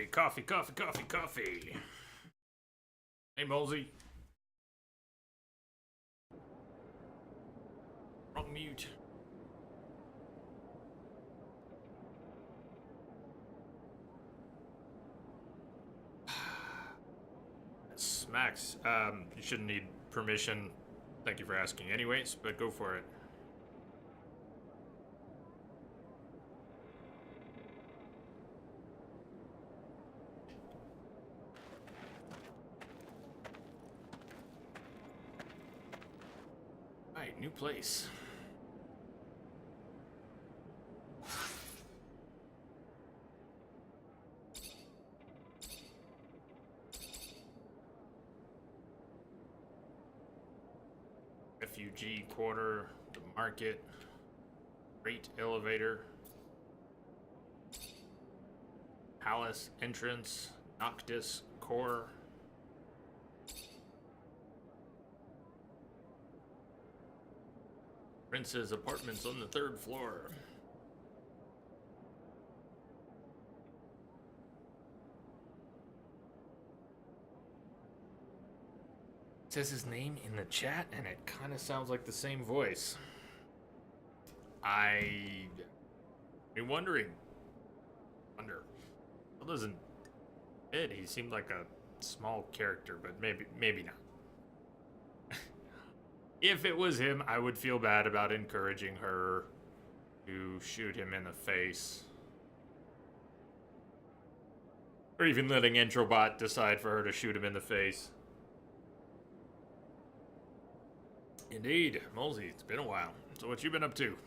Coffee. Hey, Mosey. Wrong mute. Max, you shouldn't need permission. Thank you for asking anyways, but go for it. Alright, new place. Refugee quarter, the market, freight elevator, palace entrance, Noctis core, Prince's apartments on the 3rd floor. It says his name in the chat, and it kind of sounds like the same voice. I've been wondering. Well, doesn't Ed? He seemed like a small character, but maybe not. If it was him, I would feel bad about encouraging her to shoot him in the face. Or even letting Entrobot decide for her to shoot him in the face. Indeed, Molesy, it's been a while. So what you been up to?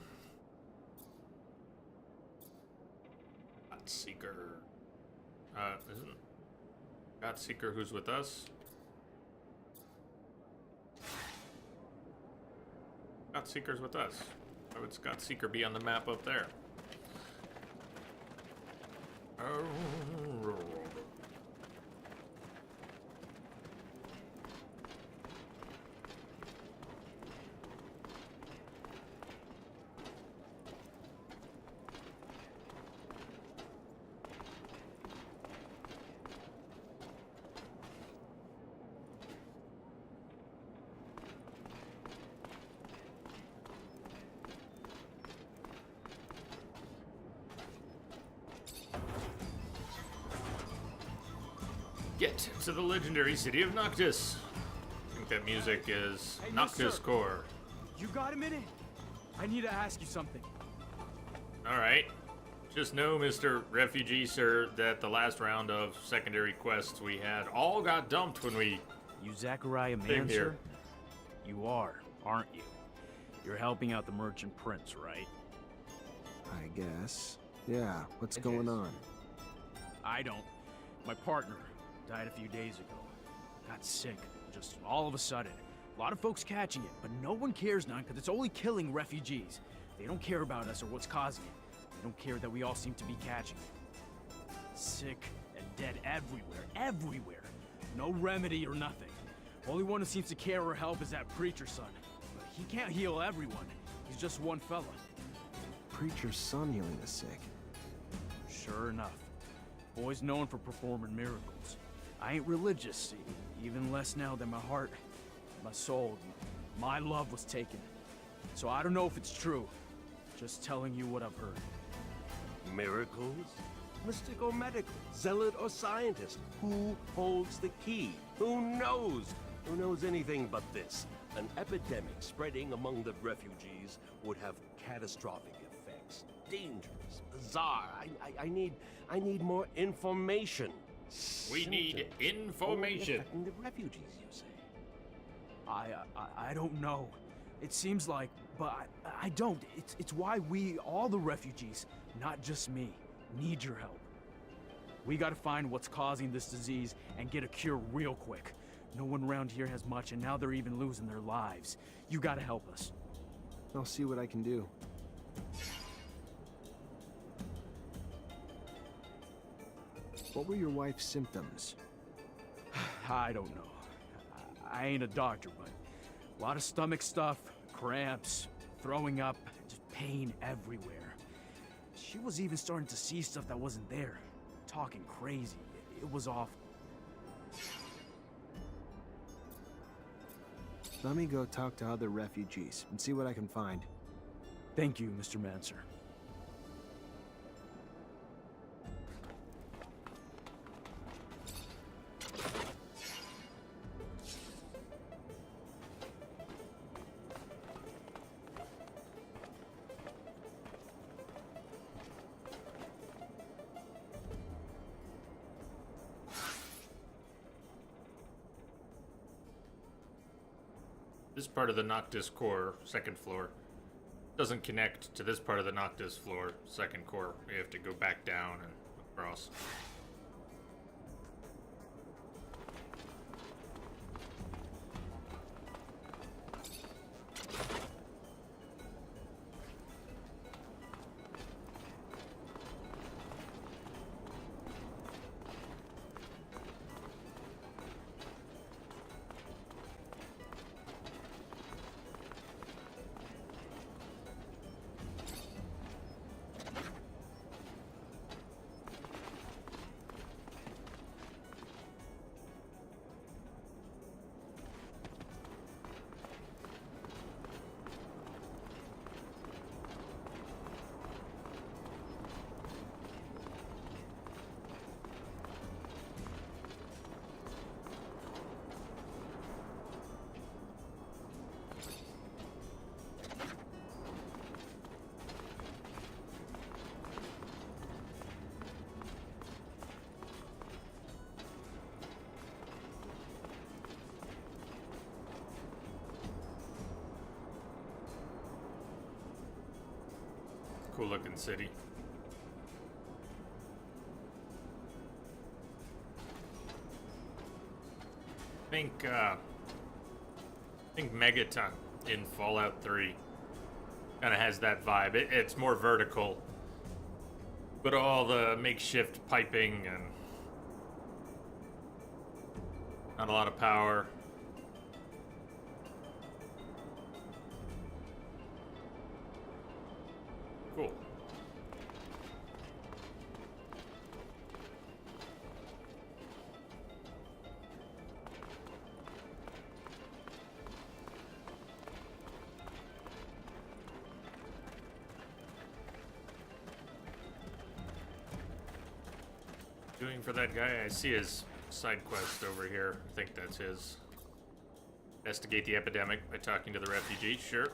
Godseeker. Isn't Godseeker who's with us? Godseeker's with us. Why would Godseeker be on the map up there? Get to the legendary city of Noctis. I think that music is Noctis Core. You got a minute? I need to ask you something. Alright. Just know, Mr. Refugee, sir, that the last round of secondary quests we had all got dumped when we You Zachariah came here. Mancer? You are, aren't you? You're helping out the merchant prince, right? I guess. Yeah, what's going on? I don't. My partner died a few days ago. Got sick, just all of a sudden. A lot of folks catching it, but no one cares now because it's only killing refugees. They don't care about us or what's causing it. They don't care that we all seem to be catching it. Sick and dead everywhere. No remedy or nothing. Only one who seems to care or help is that preacher's son. But he can't heal everyone. He's just one fella. Preacher's son healing the sick. Sure enough. Boy's known for performing miracles. I ain't religious, see? Even less now than my heart, my soul, my love was taken. So I don't know if it's true. Just telling you what I've heard. Miracles? Mystic or medical? Zealot or scientist? Who holds the key? Who knows? Who knows anything but this? An epidemic spreading among the refugees would have catastrophic effects. Dangerous, bizarre. I need more information. We need information. Affecting the refugees, you say? I don't know. It seems like, but I don't. It's why we, all the refugees, not just me, need your help. We gotta find what's causing this disease and get a cure real quick. No one around here has much, and now they're even losing their lives. You gotta help us. I'll see what I can do. What were your wife's symptoms? I don't know. I ain't a doctor, but a lot of stomach stuff, cramps, throwing up, just pain everywhere. She was even starting to see stuff that wasn't there. talking crazy. It was awful. Let me go talk to other refugees and see what I can find. Thank you, Mr. Mancer. This part of the Noctis core, second floor, doesn't connect to this part of the Noctis floor, second core. You have to go back down and across. Cool looking city. I think Megaton in Fallout 3 kind of has that vibe. It's more vertical, but all the makeshift piping and not a lot of power. Cool. Doing for that guy, I see his side quest over here. I think that's his. Investigate the epidemic by talking to the refugee. Sure.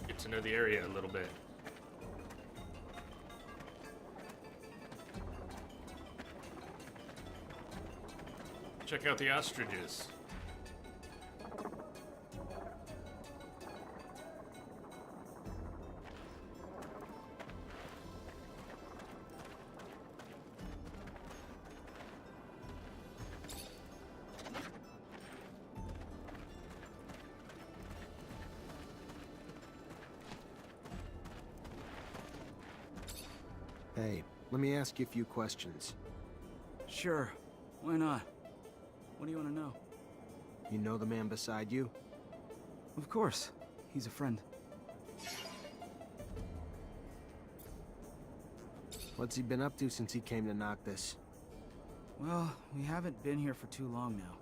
Get to know the area a little bit. Check out the ostriches. Hey, let me ask you a few questions. Sure, why not? What do you want to know? You know the man beside you? Of course, he's a friend. What's he been up to since he came to Noctis? Well, we haven't been here for too long now.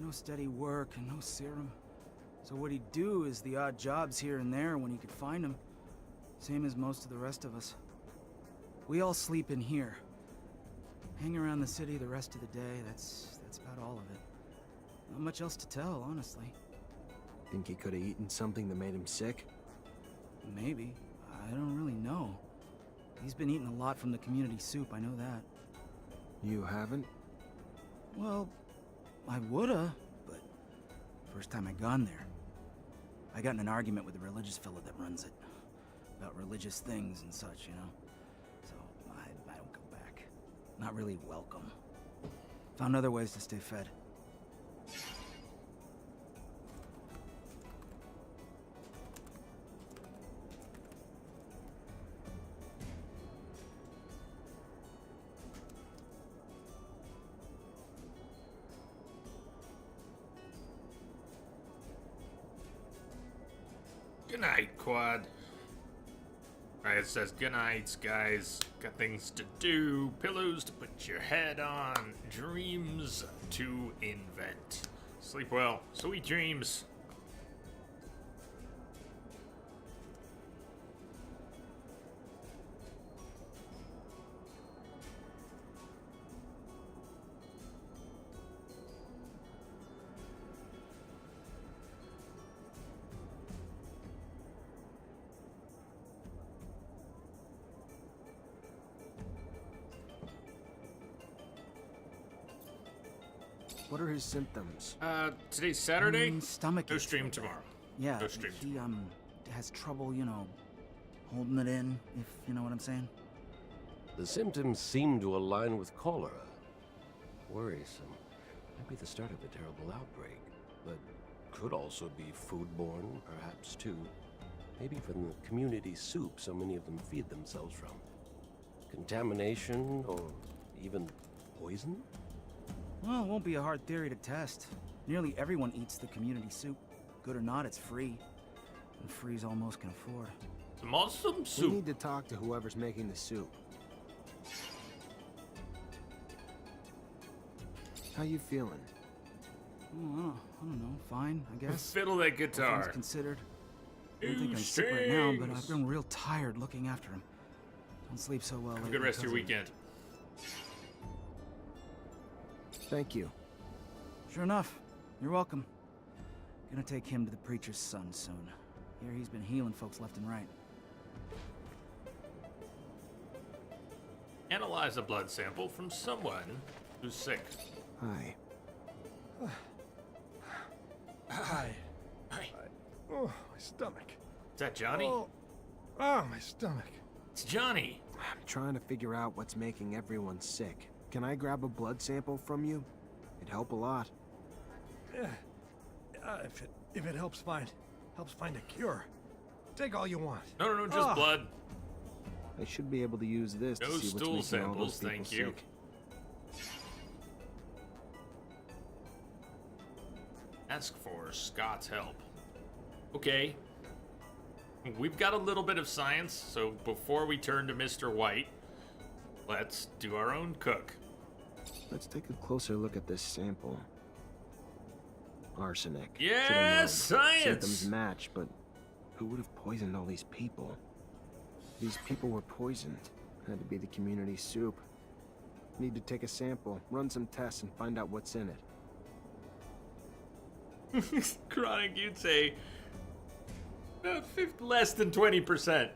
No steady work and no serum. So what he'd do is the odd jobs here and there when he could find them. Same as most of the rest of us. We all sleep in here. Hang around the city the rest of the day, that's about all of it. Not much else to tell, honestly. Think he could have eaten something that made him sick? Maybe. I don't really know. He's been eating a lot from the community soup, I know that. You haven't? Well, I woulda, but first time I gone there, I got in an argument with the religious fella that runs it. About religious things and such, you know? So, I don't go back. Not really welcome. Found other ways to stay fed. Good night, Quad. Alright, it says, good nights, guys. Got things to do, pillows to put your head on, dreams to invent. Sleep well. Sweet dreams. What are his symptoms? Today's Saturday? Stomach No aches stream real bad. tomorrow. Yeah, No stream he has trouble, you know, holding it in, if you know what I'm saying. The symptoms seem to align with cholera. Worrisome. Might be the start of a terrible outbreak, but could also be foodborne, perhaps too. Maybe from the community soup so many of them feed themselves from. Contamination, or even poison? Well, it won't be a hard theory to test. Nearly everyone eats the community soup. Good or not, it's free. And free's all most can afford. Some awesome We soup. need to talk to whoever's making the soup. How you feeling? Oh, I don't know. Fine, I guess. Fiddle that All things guitar. considered. I don't think New I'm sick right now, but I've strings. grown real tired looking after him. Don't sleep so well Have a lately good rest of your because weekend. Thank you. Sure enough. You're welcome. Gonna take him to the preacher's son soon. Here he's been healing folks left and right. Analyze a blood sample from someone who's sick. Hi. Hi. Hi. Oh, my stomach. Is that Johnny? Oh, my stomach. It's Johnny. I'm trying to figure out what's making everyone sick. Can I grab a blood sample from you? It'd help a lot. Yeah. If it helps find a cure. Take all you want. No, just Ah. blood. I should be able to use this No to see what's stool making all those samples, people thank you. sick. Ask for Scott's help. Okay. We've got a little bit of science, so before we turn to Mr. White, let's do our own cook. Let's take a closer look at this sample. Arsenic. Yes, Should've known. science! Symptoms match, but who would have poisoned all these people? These people were poisoned. Had to be the community soup. Need to take a sample, run some tests, and find out what's in it. Chronic, you'd say less than 20%.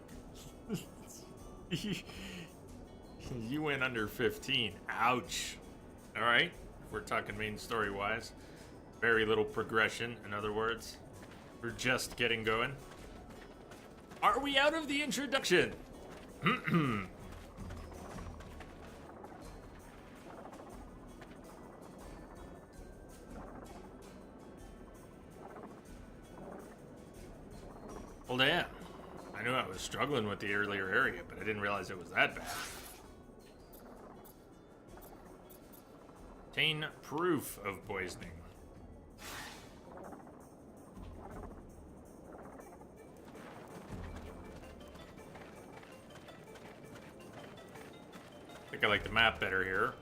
You went under 15. Ouch. All right, if we're talking main story wise, very little progression. In other words, we're just getting going. Are we out of the introduction? Well, damn. I knew I was struggling with the earlier area, but I didn't realize it was that bad. Obtain proof of poisoning. I think I like the map better here.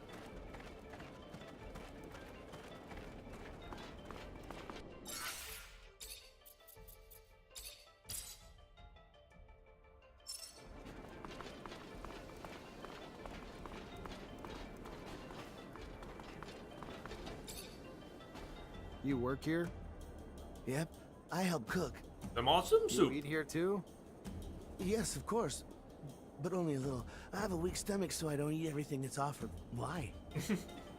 You work here? Yep, I help cook. Some awesome You soup. eat here too? Yes, of course. But only a little. I have a weak stomach, so I don't eat everything that's offered. Why?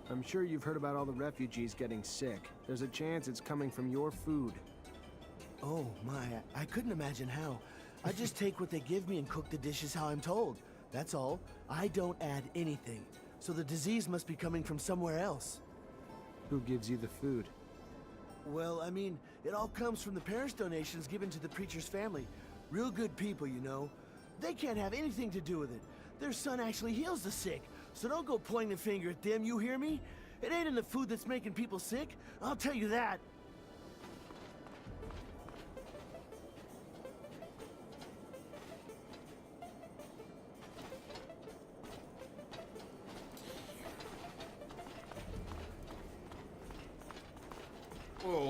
I'm sure you've heard about all the refugees getting sick. There's a chance it's coming from your food. Oh, my. I couldn't imagine how. I just take what they give me and cook the dishes how I'm told. That's all. I don't add anything. So the disease must be coming from somewhere else. Who gives you the food? Well, I mean, it all comes from the parents' donations given to the preacher's family. Real good people, you know. They can't have anything to do with it. Their son actually heals the sick. So don't go pointing the finger at them, you hear me? It ain't in the food that's making people sick. I'll tell you that.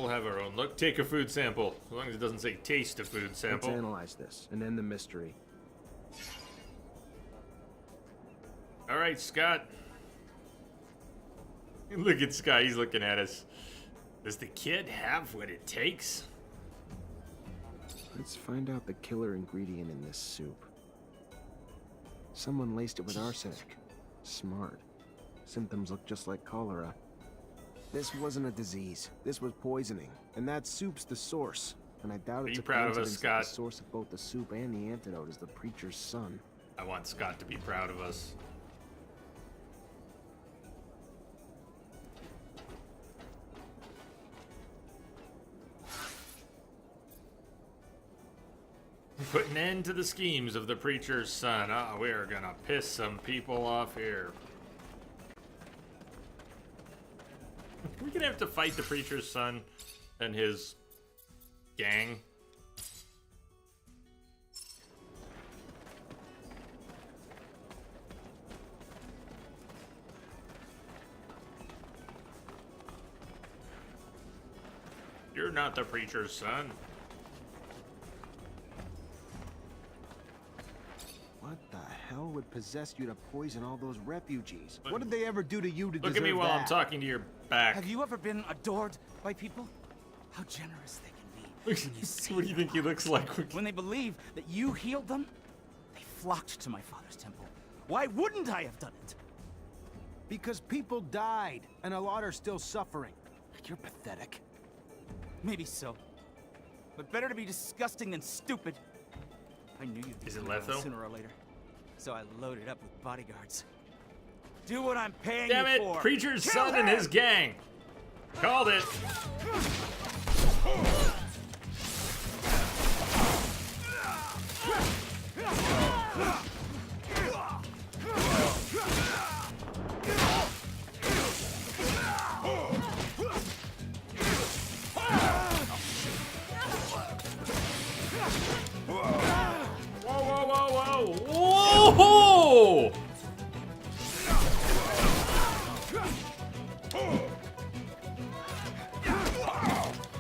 we'll have our own. Look, take a food sample. As long as it doesn't say taste a food Let's sample. analyze this and end the mystery. All right, Scott. Look at Scott. He's looking at us. Does the kid have what it takes? Let's find out the killer ingredient in this soup. Someone laced it with arsenic. Smart. Symptoms look just like cholera. This wasn't a disease. This was poisoning. And that soup's the source. And I doubt it's you a proud of us, coincidence that Scott? the source of both the soup and the antidote is the preacher's son. I want Scott to be proud of us. Put an end to the schemes of the preacher's son. Oh, we are gonna piss some people off here. We're gonna have to fight the preacher's son and his gang. You're not the preacher's son. What the hell would possess you to poison all those refugees? What did they ever do to you to Look deserve at me while I'm that? talking to your back. Have you ever been adored by people? How generous they can be. What when you save do you think he their looks like? When they believe that you healed them, they flocked to my father's temple. Why wouldn't I have done it? Because people died, and a lot are still suffering. You're pathetic. Maybe so. But better to be disgusting than stupid. I knew you'd be Is it coming around Letho? sooner or later. So I loaded up with bodyguards. Do what I'm paying Damn you it! for. Preacher's Kill son and him! his gang. Called it. Whoa, whoa, whoa, whoa! Whoa!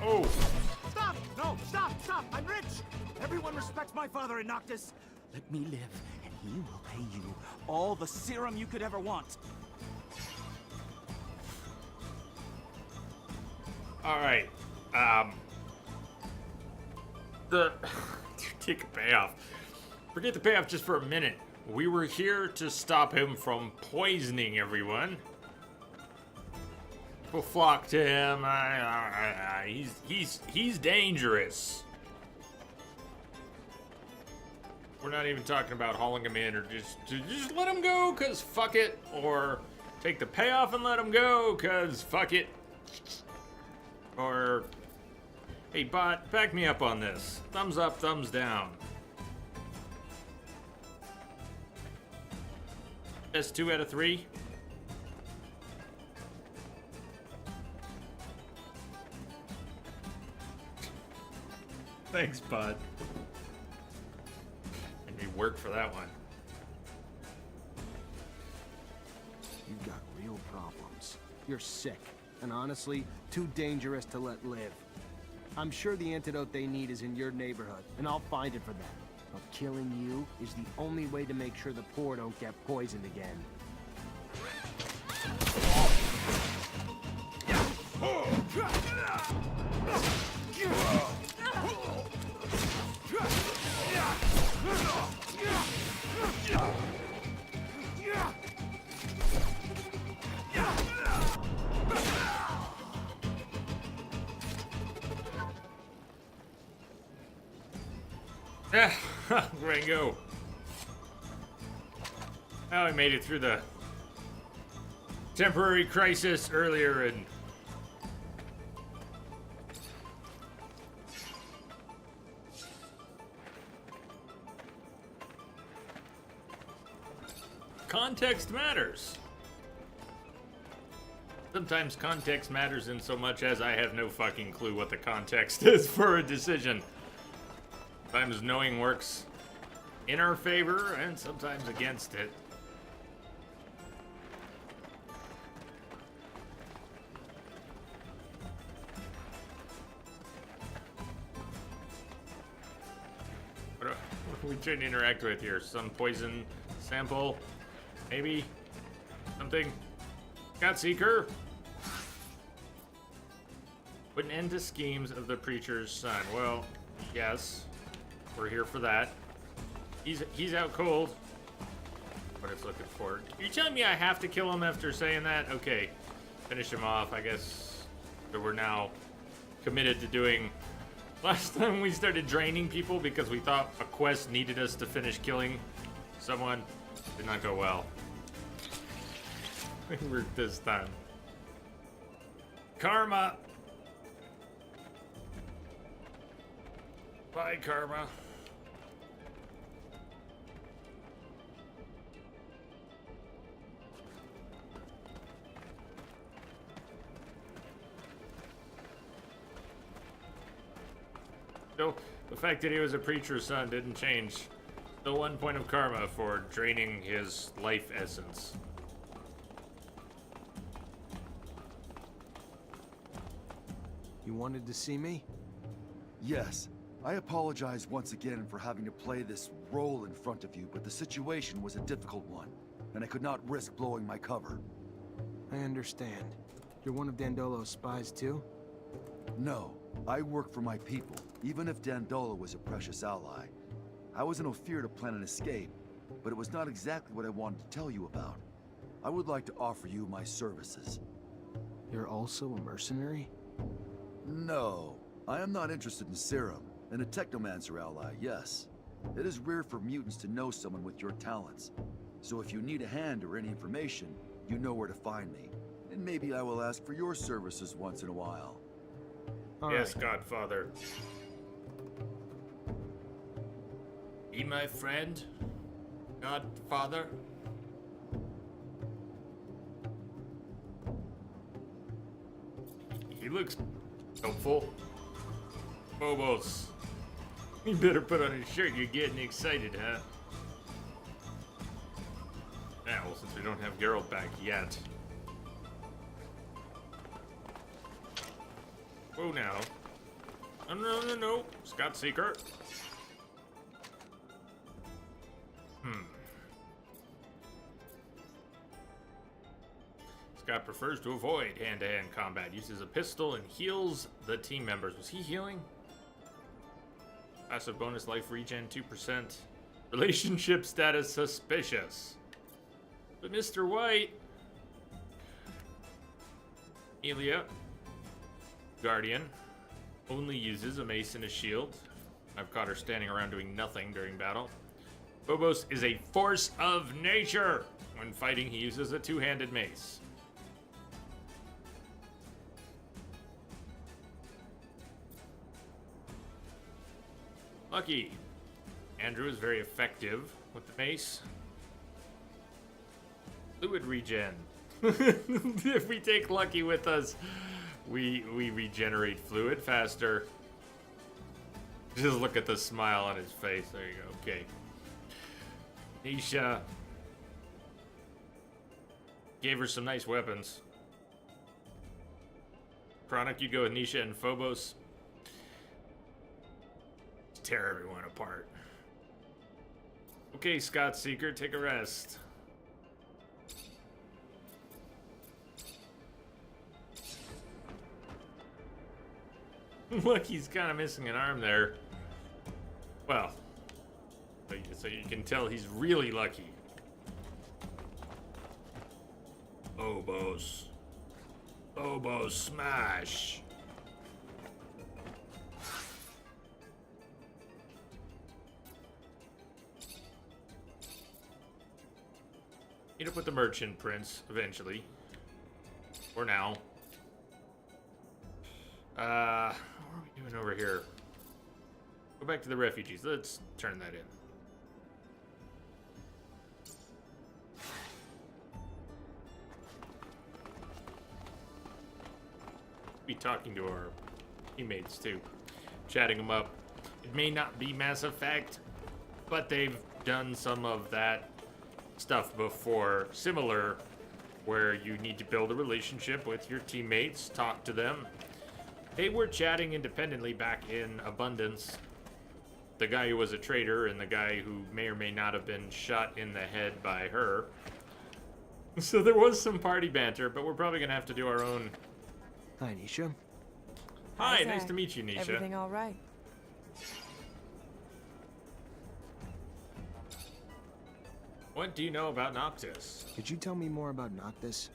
Oh! Stop! No, stop! I'm rich! Everyone respects my father in Noctis. Let me live, and he will pay you all the serum you could ever want. All right. Take a payoff. Forget the payoff just for a minute. We were here to stop him from poisoning everyone. People flock to him. He's dangerous. We're not even talking about hauling him in or just let him go, cause fuck it, or take the payoff and let him go, cause fuck it. Or, hey bot, back me up on this. Thumbs up, thumbs down. That's 2 out of 3. Thanks, bud. Made me work for that one. You've got real problems. You're sick, and honestly, too dangerous to let live. I'm sure the antidote they need is in your neighborhood, and I'll find it for them. But killing you is the only way to make sure the poor don't get poisoned again. Rango. Now I made it through the temporary crisis earlier and context matters. Sometimes context matters in so much as I have no fucking clue what the context is for a decision. Sometimes knowing works in our favor and sometimes against it. we trying to interact with here? Some poison sample? Maybe? Something? Scott Seeker? Put an end to schemes of the preacher's son. Well, yes. We're here for that. He's out cold. What it's looking for. You're telling me I have to kill him after saying that? Okay. Finish him off, I guess. So we're now committed to doing... Last time we started draining people because we thought a quest needed us to finish killing someone. Did not go well. We're this time. Karma! Bye, Karma. So, the fact that he was a preacher's son didn't change the 1 point of karma for draining his life essence. You wanted to see me? Yes. I apologize once again for having to play this role in front of you, but the situation was a difficult one, and I could not risk blowing my cover. I understand. You're one of Dandolo's spies too? No, I work for my people, even if Dandolo was a precious ally. I was in Ophir to plan an escape, but it was not exactly what I wanted to tell you about. I would like to offer you my services. You're also a mercenary? No, I am not interested in serum. And a Technomancer ally, yes. It is rare for mutants to know someone with your talents. So if you need a hand or any information, you know where to find me. And maybe I will ask for your services once in a while. Yes, Godfather. Be my friend, Godfather. He looks helpful. Phobos. You better put on a shirt. You're getting excited, huh? Yeah, well, since we don't have Geralt back yet. Whoa, now. Oh, no. Scott Seeker. Scott prefers to avoid hand-to-hand combat. Uses a pistol and heals the team members. Was he healing? Passive bonus life regen 2%. Relationship status suspicious. But Mr. White. Elia. Guardian. Only uses a mace and a shield. I've caught her standing around doing nothing during battle. Phobos is a force of nature. When fighting, he uses a two-handed mace. Lucky. Andrew is very effective with the mace. Fluid regen. If we take Lucky with us, we regenerate fluid faster. Just look at the smile on his face. There you go. Okay. Nisha. Gave her some nice weapons. Chronic, you go with Nisha and Phobos. Tear everyone apart. Okay, Scott Seeker, take a rest. Look, he's kind of missing an arm there. Well, so you can tell he's really lucky. Phobos. Phobos smash. Meet up with the merchant prince eventually. Or now. What are we doing over here? Go back to the refugees. Let's turn that in. Be talking to our teammates too. Chatting them up. It may not be Mass Effect, but they've done some of that stuff before, similar, where you need to build a relationship with your teammates, talk to them. They were chatting independently back in Abundance. the guy who was a traitor and the guy who may or may not have been shot in the head by her. So there was some party banter, but we're probably gonna have to do our own. Hi, Nisha. Hi, How's nice that? to meet you, Nisha. Everything all right? What do you know about Noctis? Could you tell me more about Noctis?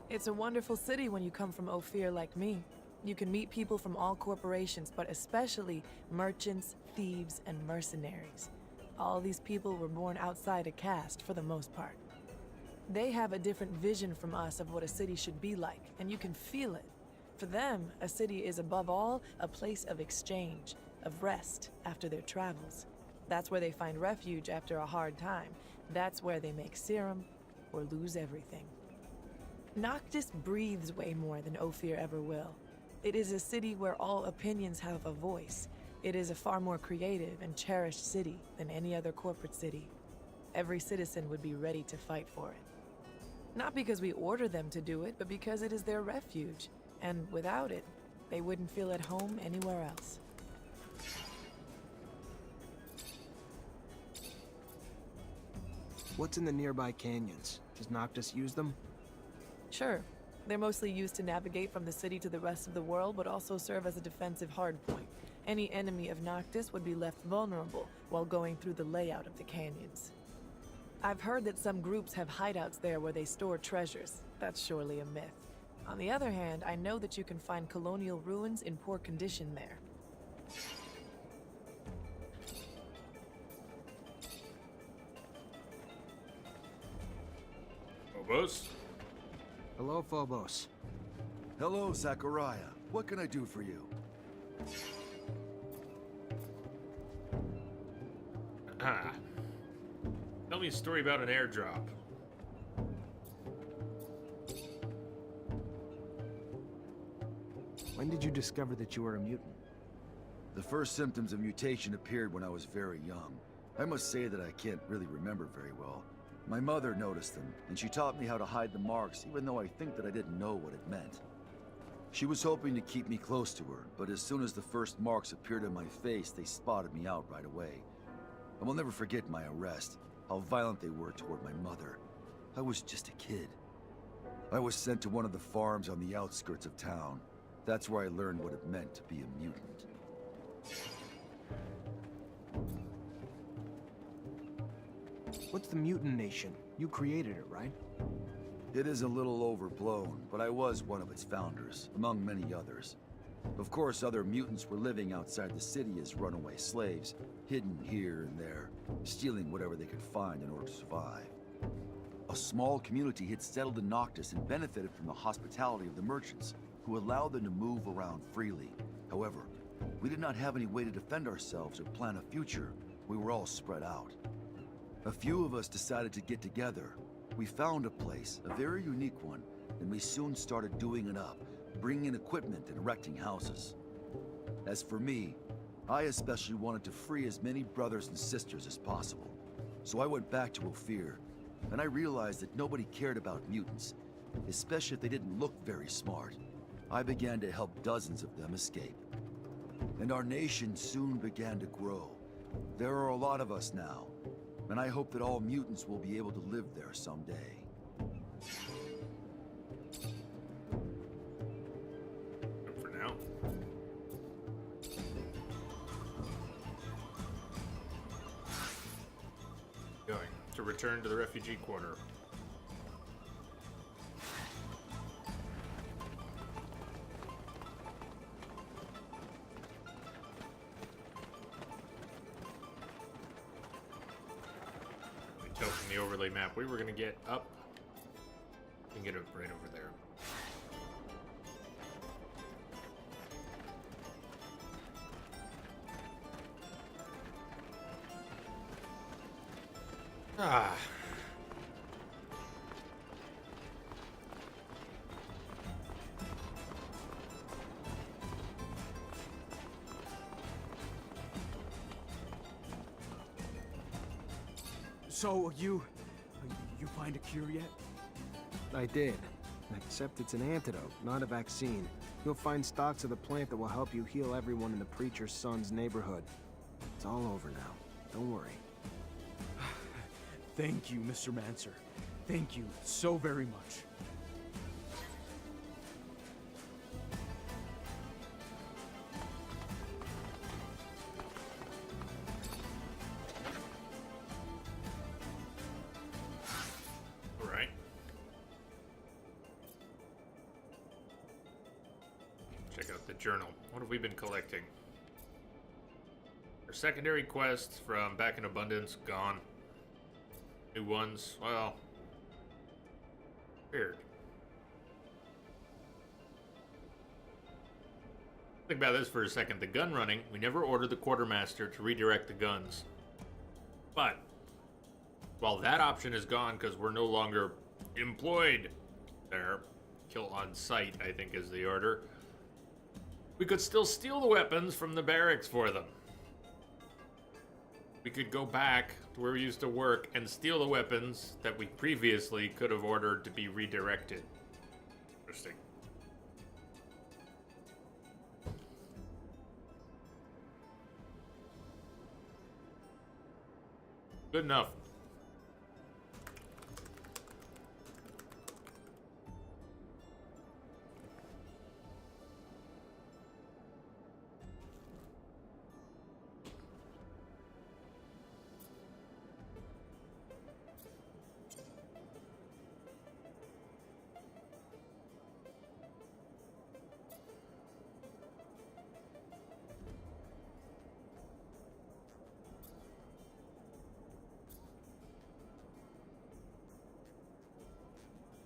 It's a wonderful city when you come from Ophir like me. You can meet people from all corporations, but especially merchants, thieves, and mercenaries. All these people were born outside a caste for the most part. They have a different vision from us of what a city should be like, and you can feel it. For them, a city is above all a place of exchange, of rest after their travels. That's where they find refuge after a hard time. That's where they make serum or lose everything. Noctis breathes way more than Ophir ever will. It is a city where all opinions have a voice. It is a far more creative and cherished city than any other corporate city. Every citizen would be ready to fight for it. Not because we order them to do it, but because it is their refuge. And without it, they wouldn't feel at home anywhere else. What's in the nearby canyons? Does Noctis use them? Sure, they're mostly used to navigate from the city to the rest of the world, but also serve as a defensive hardpoint. Any enemy of Noctis would be left vulnerable while going through the layout of the canyons. I've heard that some groups have hideouts there where they store treasures. That's surely a myth. On the other hand, I know that you can find colonial ruins in poor condition there. Phobos? Hello, Phobos. Hello, Zachariah. What can I do for you? Ah. Tell me a story about an airdrop. When did you discover that you were a mutant? The first symptoms of mutation appeared when I was very young. I must say that I can't really remember very well. My mother noticed them, and she taught me how to hide the marks, even though I think that I didn't know what it meant. She was hoping to keep me close to her, but as soon as the first marks appeared on my face, they spotted me out right away. I will never forget my arrest, how violent they were toward my mother. I was just a kid. I was sent to one of the farms on the outskirts of town. That's where I learned what it meant to be a mutant. What's the Mutant Nation? You created it, right? It is a little overblown, but I was one of its founders, among many others. Of course, other mutants were living outside the city as runaway slaves, hidden here and there, stealing whatever they could find in order to survive. A small community had settled in Noctis and benefited from the hospitality of the merchants, who allowed them to move around freely. However, we did not have any way to defend ourselves or plan a future. We were all spread out. A few of us decided to get together. We found a place, a very unique one, and we soon started doing it up, bringing in equipment and erecting houses. As for me, I especially wanted to free as many brothers and sisters as possible. So I went back to Ophir, and I realized that nobody cared about mutants, especially if they didn't look very smart. I began to help dozens of them escape. And our nation soon began to grow. There are a lot of us now, and I hope that all mutants will be able to live there someday. Good for now. Going to return to the refugee quarter. We tell from the overlay map we were going to get up. We can get it right over there. Ah. So, you find a cure yet? I did. Except it's an antidote, not a vaccine. You'll find stocks of the plant that will help you heal everyone in the preacher's son's neighborhood. It's all over now. Don't worry. Thank you, Mr. Mancer. Thank you so very much. All right. Check out the journal. What have we been collecting? Our secondary quests from Back in Abundance, gone. New ones, well, weird. Think about this for a second. The gun running, we never ordered the quartermaster to redirect the guns. But, while that option is gone because we're no longer employed there, kill on sight, I think is the order, we could still steal the weapons from the barracks for them. We could go back to where we used to work and steal the weapons that we previously could have ordered to be redirected. Interesting. Good enough.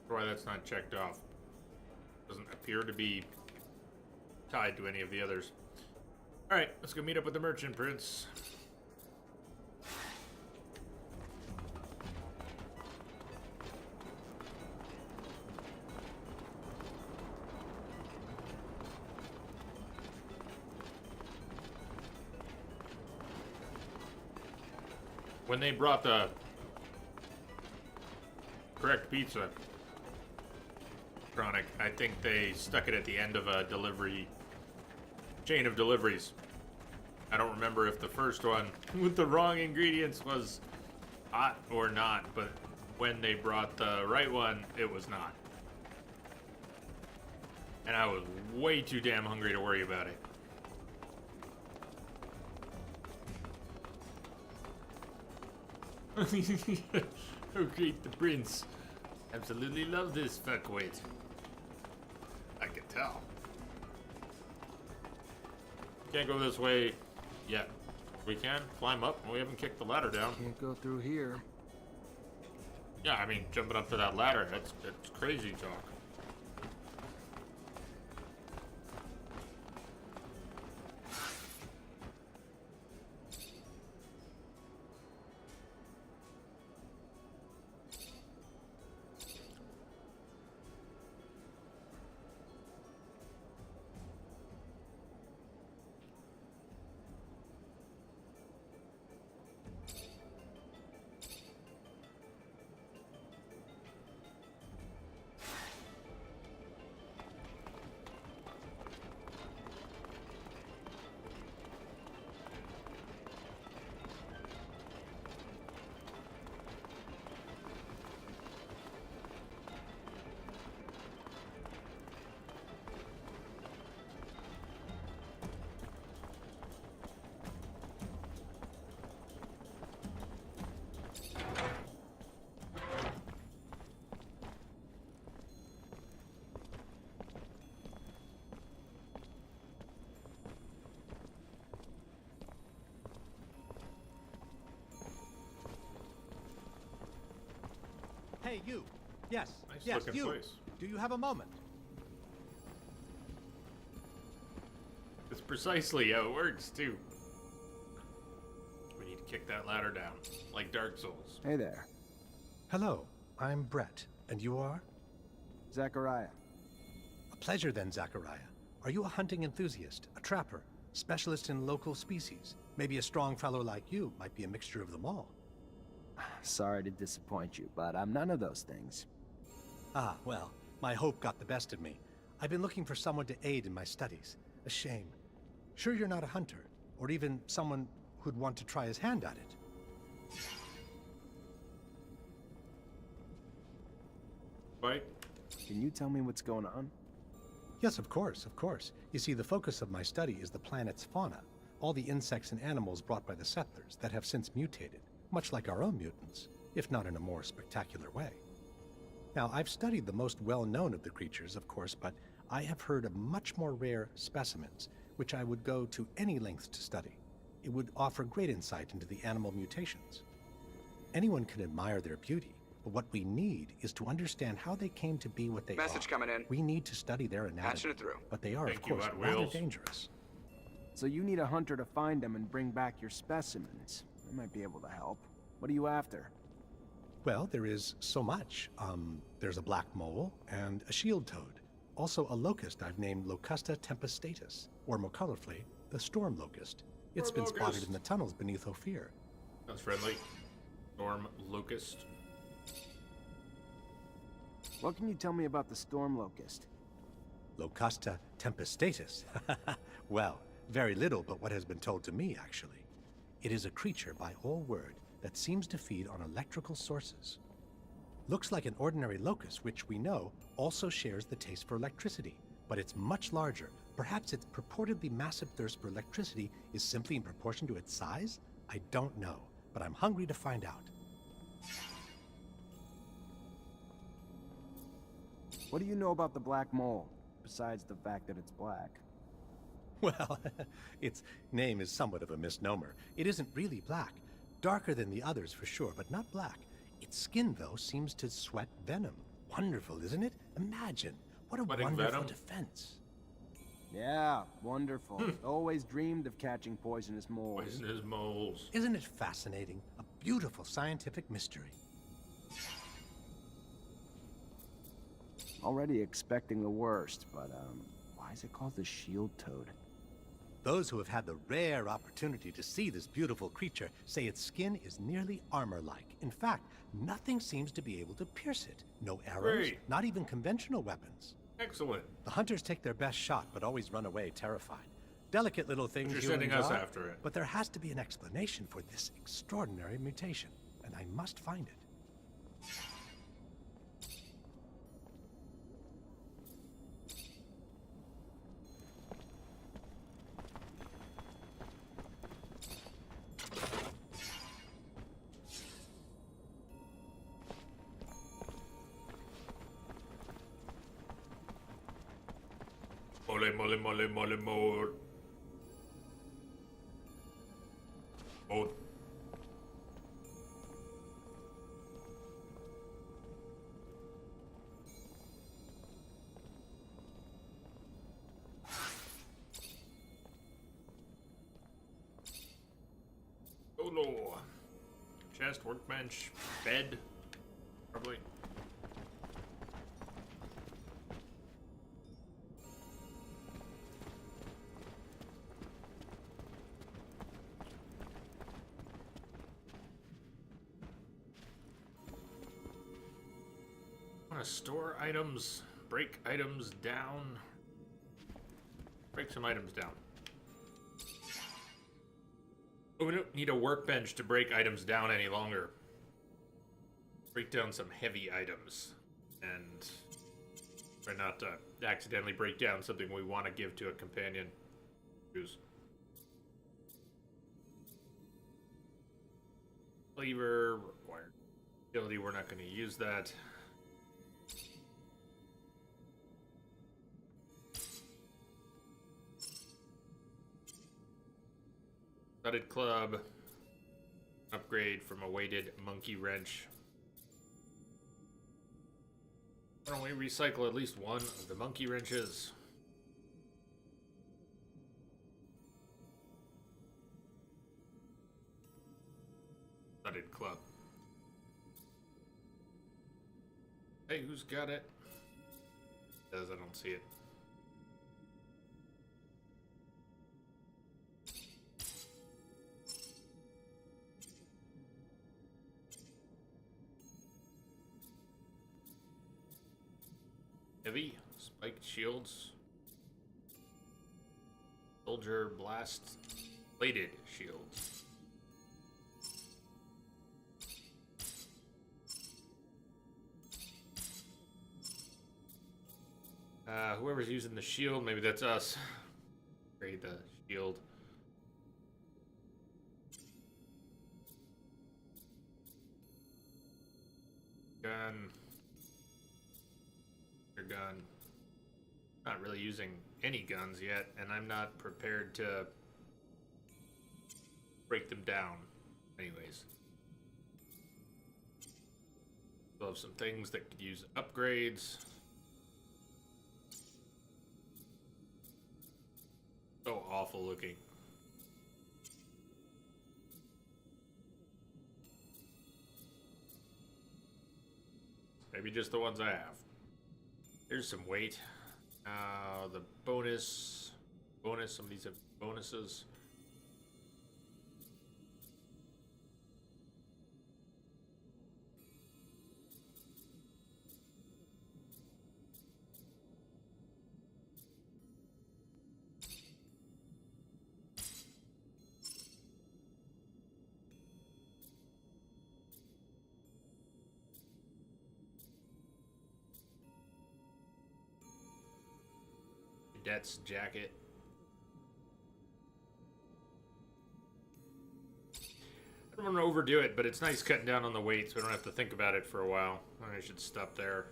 Why that's not checked off. Doesn't appear to be tied to any of the others. Alright, let's go meet up with the merchant prince. When they brought the correct pizza, Chronic, I think they stuck it at the end of a delivery chain of deliveries. I don't remember if the first one with the wrong ingredients was hot or not, but when they brought the right one, it was not. And I was way too damn hungry to worry about it. Oh great, the prince. Absolutely love this fuckwit. I can tell. Can't go this way yet. We can climb up. We haven't kicked the ladder down. Can't go through here. Yeah, I mean, jumping up to that ladder, that's crazy talk. Hey, you. Yes. Nice yes, looking you. place. Do you have a moment? It's precisely how it works, too. We need to kick that ladder down, like Dark Souls. Hey there. Hello, I'm Brett. And you are? Zachariah. A pleasure then, Zachariah. Are you a hunting enthusiast, a trapper, specialist in local species? Maybe a strong fellow like you might be a mixture of them all. Sorry to disappoint you, but I'm none of those things. Ah, well, my hope got the best of me. I've been looking for someone to aid in my studies. A shame. Sure you're not a hunter, or even someone who'd want to try his hand at it. Right? Can you tell me what's going on? Yes, of course, of course. You see, the focus of my study is the planet's fauna, all the insects and animals brought by the settlers that have since mutated, much like our own mutants, if not in a more spectacular way. Now, I've studied the most well-known of the creatures, of course, but I have heard of much more rare specimens, which I would go to any lengths to study. It would offer great insight into the animal mutations. Anyone can admire their beauty, but what we need is to understand how they came to be what they are. Message coming in. We need to study their anatomy, Patching it through. but they are, Thank of you, course, Hot rather Wheels. dangerous. So you need a hunter to find them and bring back your specimens. I might be able to help. What are you after? Well, there is so much. There's a black mole and a shield toad. Also a locust I've named Locusta tempestatus, or more colorfully, the storm locust. It's been spotted locust. in the tunnels beneath Ophir. Sounds friendly. Storm Locust. What can you tell me about the storm locust? Locusta tempestatus. Well, very little but what has been told to me, actually. It is a creature, by all word, that seems to feed on electrical sources. Looks like an ordinary locust, which we know also shares the taste for electricity, but it's much larger. Perhaps its purportedly massive thirst for electricity is simply in proportion to its size? I don't know, but I'm hungry to find out. What do you know about the black mole, besides the fact that it's black? Well, its name is somewhat of a misnomer. It isn't really black. Darker than the others for sure, but not black. Its skin, though, seems to sweat venom. Wonderful, isn't it? Imagine. What a Sweating wonderful venom? defense. Yeah, wonderful. Always dreamed of catching poisonous moles. Poisonous moles. Isn't it fascinating? A beautiful scientific mystery. Already expecting the worst, but why is it called the shield toad? Those who have had the rare opportunity to see this beautiful creature say its skin is nearly armor-like. In fact, nothing seems to be able to pierce it. No arrows, Great. not even conventional weapons. Excellent. The hunters take their best shot, but always run away terrified. Delicate little things. You're humans sending us are, after it. But there has to be an explanation for this extraordinary mutation, and I must find it. Mole, mole, mole, mole, mole. Oh. Oh no. Chest, workbench, bed, probably. Want to store items, break items down. Break some items down. Oh, we don't need a workbench to break items down any longer. Break down some heavy items. And try not to accidentally break down something we want to give to a companion. Choose. Cleaver required. Ability, we're not going to use that. Studded club. Upgrade from a weighted monkey wrench. Why don't we recycle at least one of the monkey wrenches? Studded club. Hey, who's got it? Does I don't see it. Heavy, spiked shields, soldier blast, bladed shields. whoever's using the shield, maybe that's us. Upgrade the shield. Gun. Your gun. Not really using any guns yet, and I'm not prepared to break them down. Anyways. We'll have some things that could use upgrades. So awful looking. Maybe just the ones I have. Here's some weight. The bonus, some of these have bonuses. Cadet's jacket. I don't want to overdo it, but it's nice cutting down on the weight so we don't have to think about it for a while. I should stop there.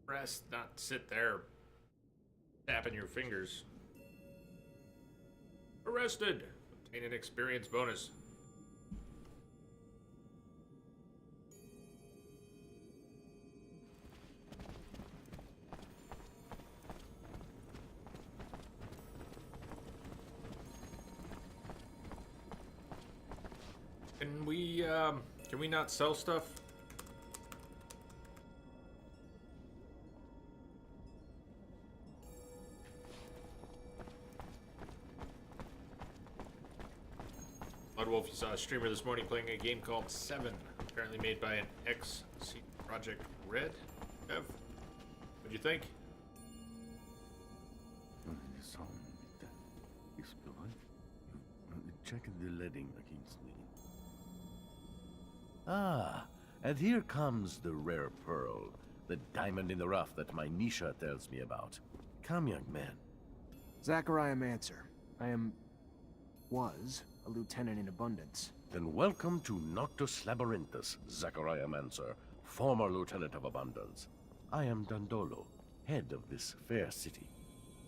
Rest, not sit there tapping your fingers. Arrested! Obtain an experience bonus. Can we not sell stuff? Bloodwolf, you saw a streamer this morning playing a game called 7, apparently made by an Project Red. Ev, what'd you think? Checking the leading against me. Ah, and here comes the rare pearl, the diamond in the rough that my Nisha tells me about. Come, young man. Zachariah Mancer. was a lieutenant in Abundance. Then welcome to Noctis Labyrinthus, Zachariah Mancer, former lieutenant of Abundance. I am Dandolo, head of this fair city.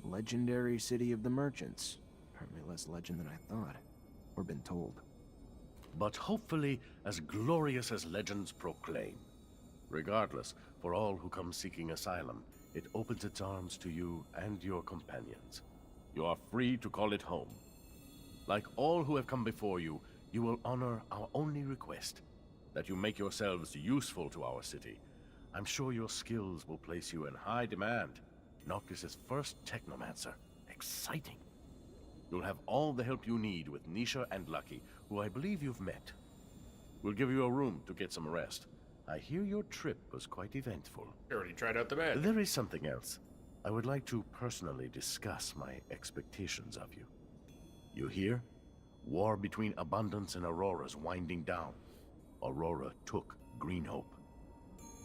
Legendary city of the merchants. Apparently less legend than I thought. Or been told. But hopefully as glorious as legends proclaim. Regardless, for all who come seeking asylum, it opens its arms to you and your companions. You are free to call it home. Like all who have come before you, you will honor our only request, that you make yourselves useful to our city. I'm sure your skills will place you in high demand. Noctis' first Technomancer. Exciting. You'll have all the help you need with Nisha and Lucky, who I believe you've met. We'll give you a room to get some rest. I hear your trip was quite eventful. You already tried out the bed. There is something else. I would like to personally discuss my expectations of you. You hear? War between Abundance and Aurora's winding down. Aurora took Green Hope.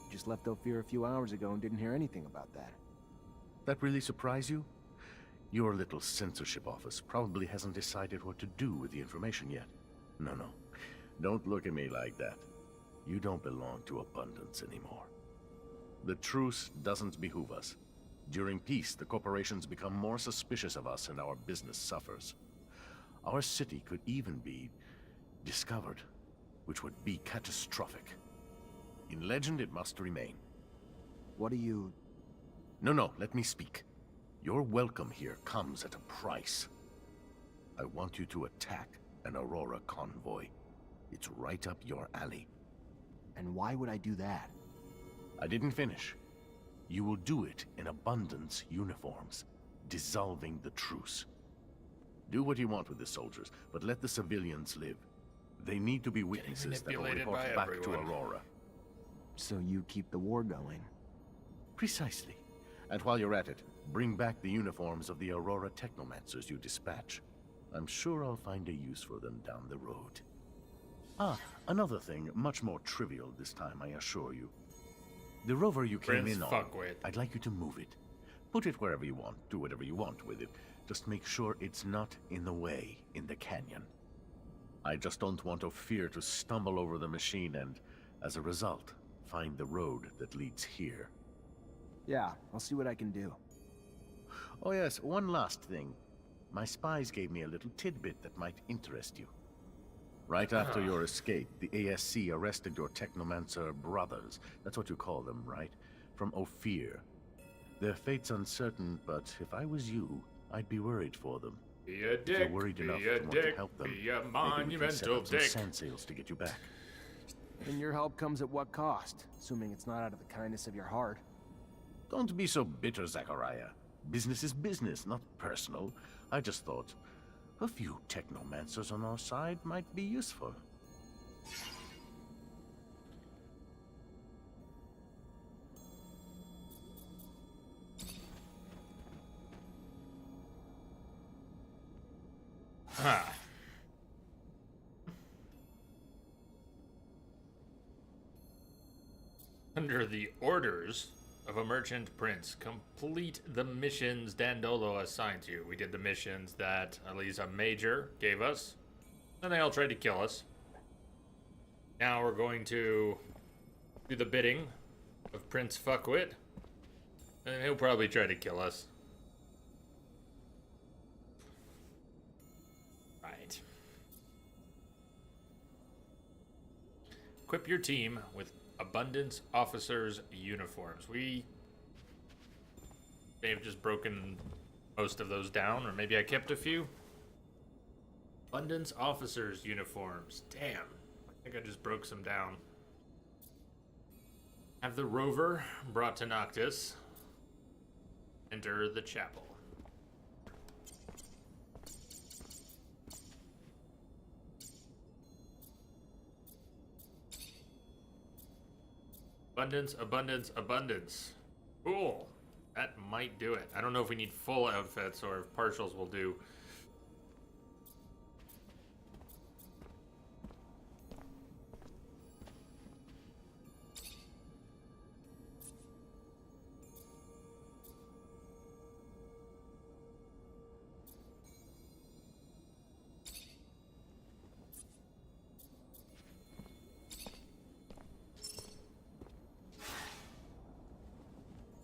Just left Ophir a few hours ago and didn't hear anything about that. That really surprise you? Your little censorship office probably hasn't decided what to do with the information yet. No. Don't look at me like that. You don't belong to Abundance anymore. The truce doesn't behoove us. During peace, the corporations become more suspicious of us and our business suffers. Our city could even be discovered, which would be catastrophic. In legend, it must remain. What do you... No, let me speak. Your welcome here comes at a price. I want you to attack an Aurora convoy. It's right up your alley. And why would I do that? I didn't finish. You will do it in Abundance uniforms, dissolving the truce. Do what you want with the soldiers, but let the civilians live. They need to be witnesses that will report back to Aurora. So you keep the war going? Precisely. And while you're at it, Bring back the uniforms of the Aurora Technomancers you dispatch. I'm sure I'll find a use for them down the road. Ah, another thing, much more trivial this time, I assure you. The rover you came Prince in on, Fuckwit. I'd like you to move it. Put it wherever you want, do whatever you want with it. Just make sure it's not in the way in the canyon. I just don't want Ophir to stumble over the machine and, as a result, find the road that leads here. Yeah, I'll see what I can do. Oh yes, one last thing. My spies gave me a little tidbit that might interest you. Right after your escape, the ASC arrested your Technomancer brothers. That's what you call them, right? From Ophir. Their fate's uncertain, but if I was you, I'd be worried for them. Be a If dick, you're worried enough be a to want dick, to help them, be a maybe we can set monumental up some dick. sand sails to get you back. And your help comes at what cost? Assuming it's not out of the kindness of your heart. Don't be so bitter, Zachariah. Business is business, not personal. I just thought a few Technomancers on our side might be useful. Ah. Under the orders of a merchant prince, complete the missions Dandolo assigned to you. We did the missions that Eliza Major gave us, and they all tried to kill us. Now we're going to do the bidding of Prince Fuckwit, and he'll probably try to kill us. Right. Equip your team with Abundance Officers uniforms. We may have just broken most of those down, or maybe I kept a few. Abundance Officers uniforms. Damn. I think I just broke some down. Have the rover brought to Noctis. Enter the chapel. Abundance, abundance, abundance. Cool. That might do it. I don't know if we need full outfits or if partials will do.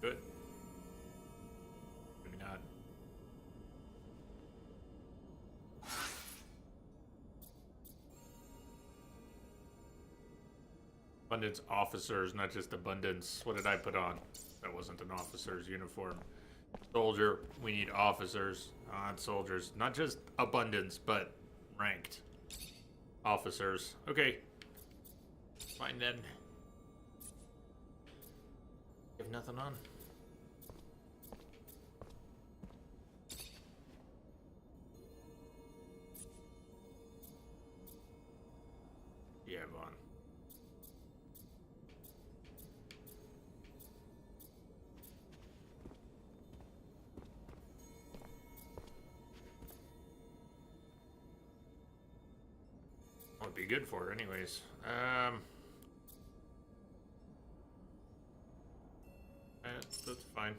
Good. Maybe not. Abundance officers, not just abundance. What did I put on? That wasn't an officer's uniform. Soldier, we need officers, not soldiers. Not just abundance, but ranked officers. Okay. Fine then. You have nothing on? Yeah, Vaughn. Would be good for her anyways. That's fine.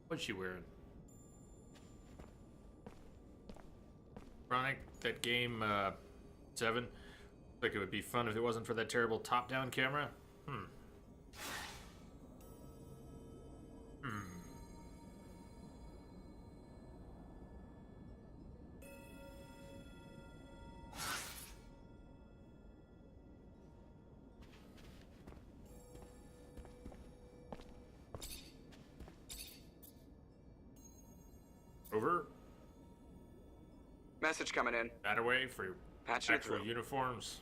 What's she wearing? Chronic, that game, 7. Like it would be fun if it wasn't for that terrible top-down camera. Over. Message coming in. That away for Patching it actual through. uniforms.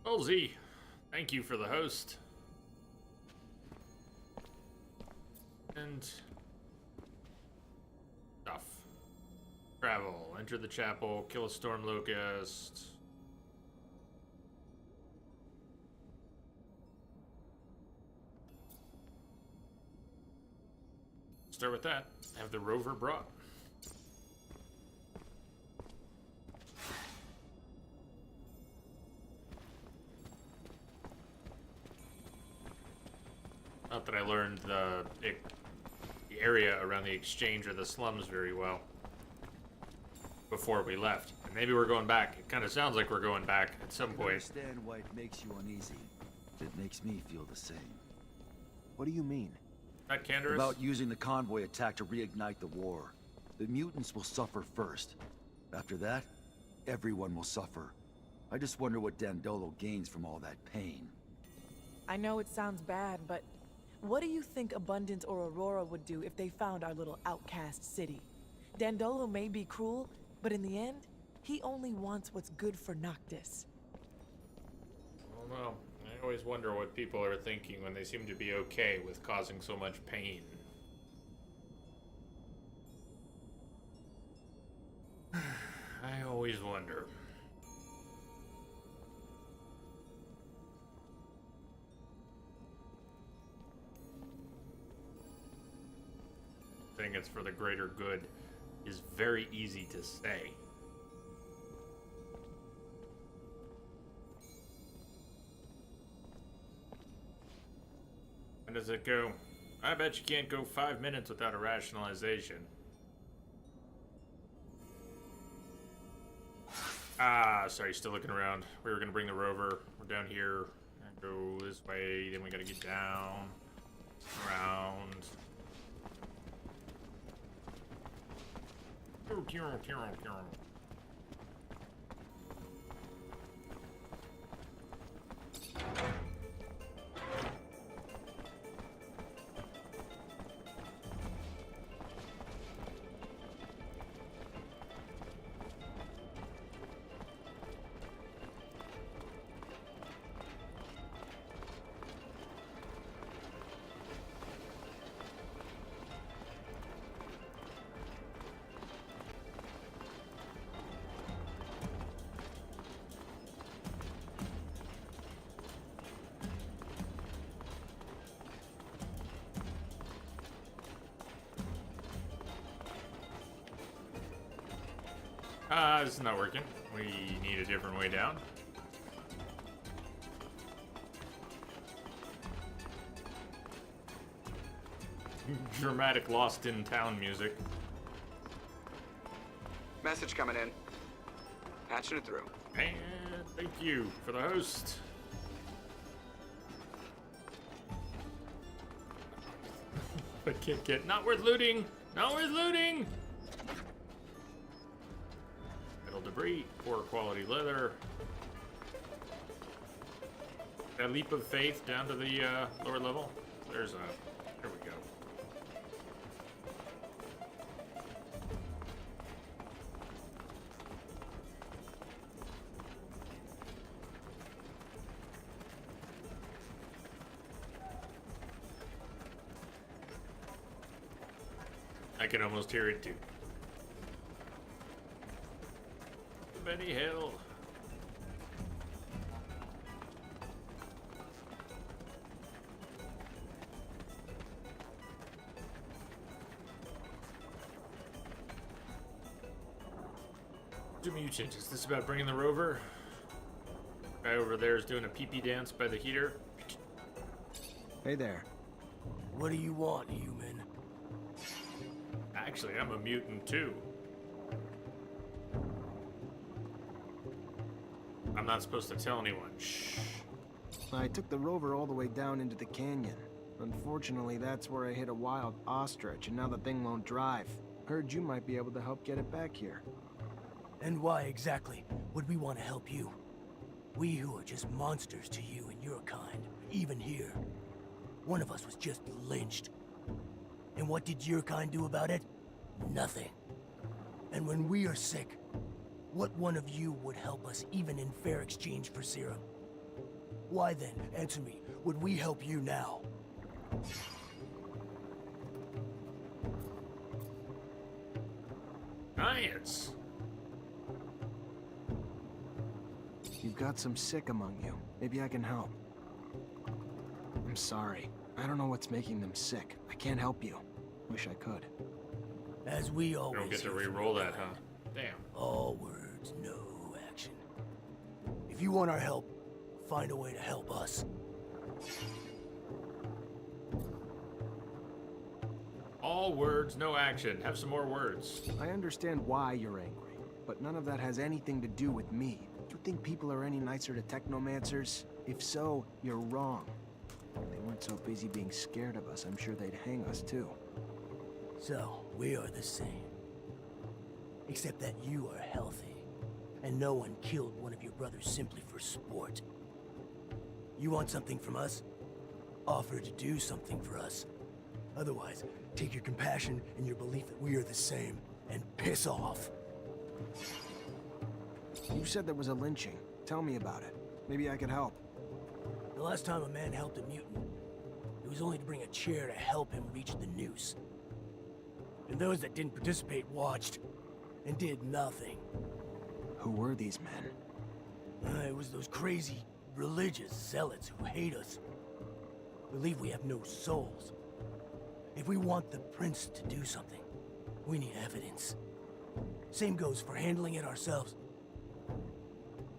Well, Z, thank you for the host. And stuff. Travel. Enter the chapel. Kill a storm locust. start with that. Have the rover brought. Not that I learned the area around the exchange or the slums very well before we left. And maybe we're going back. It kind of sounds like we're going back at some I point. understand why it makes you uneasy. It makes me feel the same. What do you mean? That Canderous? About using the convoy attack to reignite the war. The mutants will suffer first. After that, everyone will suffer. I just wonder what Dandolo gains from all that pain. I know it sounds bad, but what do you think Abundance or Aurora would do if they found our little outcast city? Dandolo may be cruel, but in the end, he only wants what's good for Noctis. I don't know. I always wonder what people are thinking when they seem to be okay with causing so much pain. I always wonder. Saying it's for the greater good is very easy to say. How does it go? I bet you can't go 5 minutes without a rationalization. Ah, sorry, still looking around. We were gonna bring the rover. We're down here. Go this way, then we gotta get down, around. This is not working. We need a different way down. Dramatic Lost in Town music. Message coming in. Patching it through. And thank you for the host. But Kit, not worth looting! Not worth looting! Metal debris, poor quality leather. That leap of faith down to the lower level. There we go. I can almost hear it too. Benny Hill. To mutant, is this about bringing the rover? Guy over there is doing a pee-pee dance by the heater. Hey there. What do you want, human? Actually, I'm a mutant too. I'm not supposed to tell anyone. Shh. I took the rover all the way down into the canyon. Unfortunately, that's where I hit a wild ostrich, and now the thing won't drive. Heard you might be able to help get it back here. And why exactly would we want to help you? We who are just monsters to you and your kind, even here. One of us was just lynched. And what did your kind do about it? Nothing. And when we are sick, what one of you would help us even in fair exchange for serum? Why then, answer me, would we help you now? Science. You've got some sick among you. Maybe I can help. I'm sorry. I don't know what's making them sick. I can't help you. Wish I could. As we You always don't get to hear from re-roll your that, kind. huh? Damn. All words, no action. If you want our help, find a way to help us. All words, no action. Have some more words. I understand why you're angry, but none of that has anything to do with me. Do you think people are any nicer to Technomancers? If so, you're wrong. If they weren't so busy being scared of us, I'm sure they'd hang us too. So, we are the same. Except that you are healthy, and no one killed one of your brothers simply for sport. You want something from us? Offer to do something for us. Otherwise, take your compassion and your belief that we are the same, and piss off. You said there was a lynching. Tell me about it. Maybe I could help. The last time a man helped a mutant, it was only to bring a chair to help him reach the noose. And those that didn't participate watched, and did nothing. Who were these men? It was those crazy, religious zealots who hate us. Believe we have no souls. If we want the prince to do something, we need evidence. Same goes for handling it ourselves.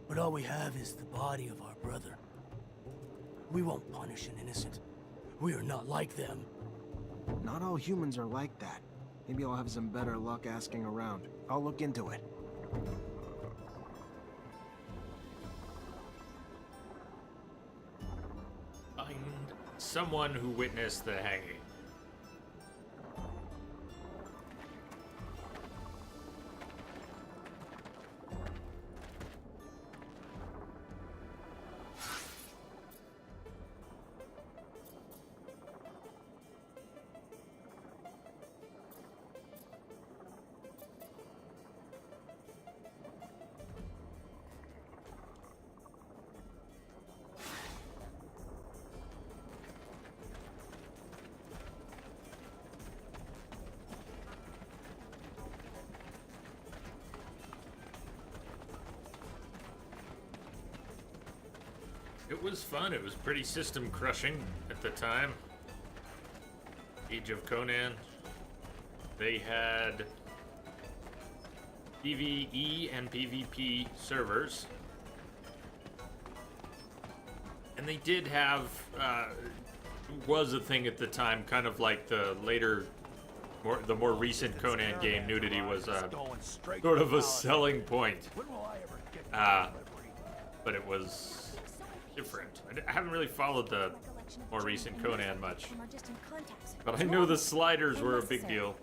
But all we have is the body of our brother. We won't punish an innocent. We are not like them. Not all humans are like that. Maybe I'll have some better luck asking around. I'll look into it. Find someone who witnessed the hanging. It was fun. It was pretty system crushing at the time. Age of Conan. They had PvE and PvP servers. And they did have, was a thing at the time, kind of like the later, the more recent Conan game, nudity was sort of a selling point. But it was different. I haven't really followed the more recent Conan much. But I know the sliders were a big deal.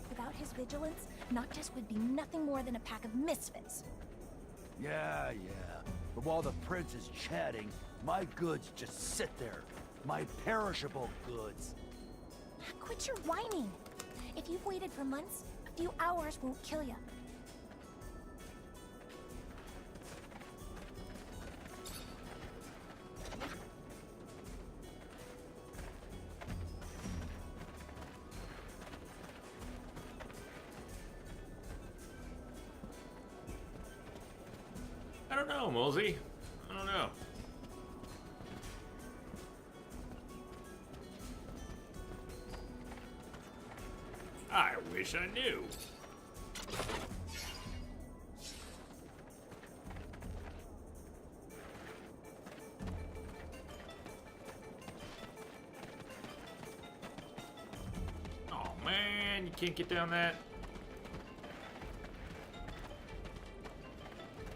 Without his vigilance, Noctis would be nothing more than a pack of misfits. Yeah. But while the prince is chatting, my goods just sit there. My perishable goods. Quit your whining. If you've waited for months, a few hours won't kill you. I don't know, Mosey. I don't know. I wish I knew. Oh man, you can't get down that.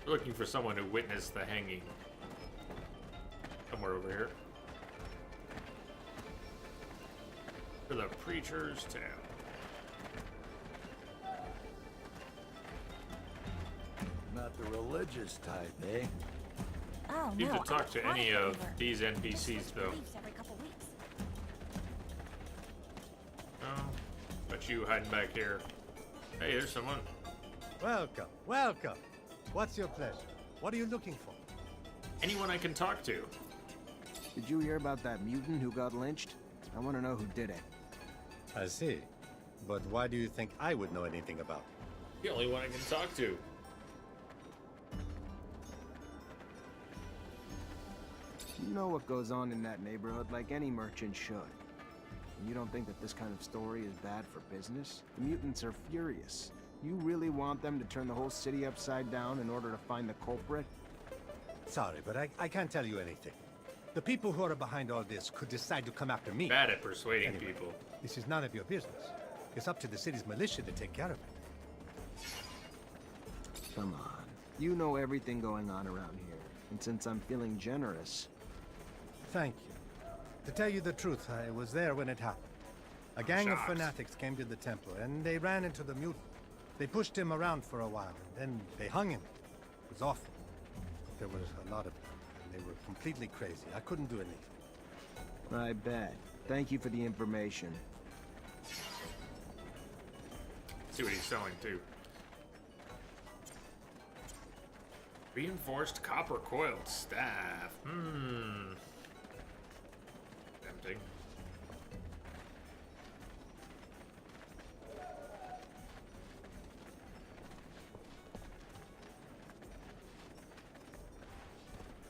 We're looking for someone who witnessed the hanging. Somewhere over here. For the preacher's town. Not the religious type, eh? Oh, You no, have to talk to any of believer. these NPCs, though. Leaves every couple weeks. Oh, but you hiding back here. Hey, there's someone. Welcome, welcome. What's your pleasure? What are you looking for? Anyone I can talk to. Did you hear about that mutant who got lynched? I want to know who did it. I see. But why do you think I would know anything about it? The only one I can talk to. You know what goes on in that neighborhood like any merchant should. And you don't think that this kind of story is bad for business? The mutants are furious. You really want them to turn the whole city upside down in order to find the culprit? Sorry, but I can't tell you anything. The people who are behind all this could decide to come after me. Bad at persuading Anyway, people. This is none of your business. It's up to the city's militia to take care of it. Come on. You know everything going on around here. And since I'm feeling generous... Thank you. To tell you the truth, I was there when it happened. A gang of shocked. fanatics came to the temple, and they ran into the mutant. They pushed him around for a while, and then they hung him. It was awful. There was a lot of them, and they were completely crazy. I couldn't do anything. I bet. Thank you for the information. See what he's selling too. Reinforced copper coiled staff. Tempting.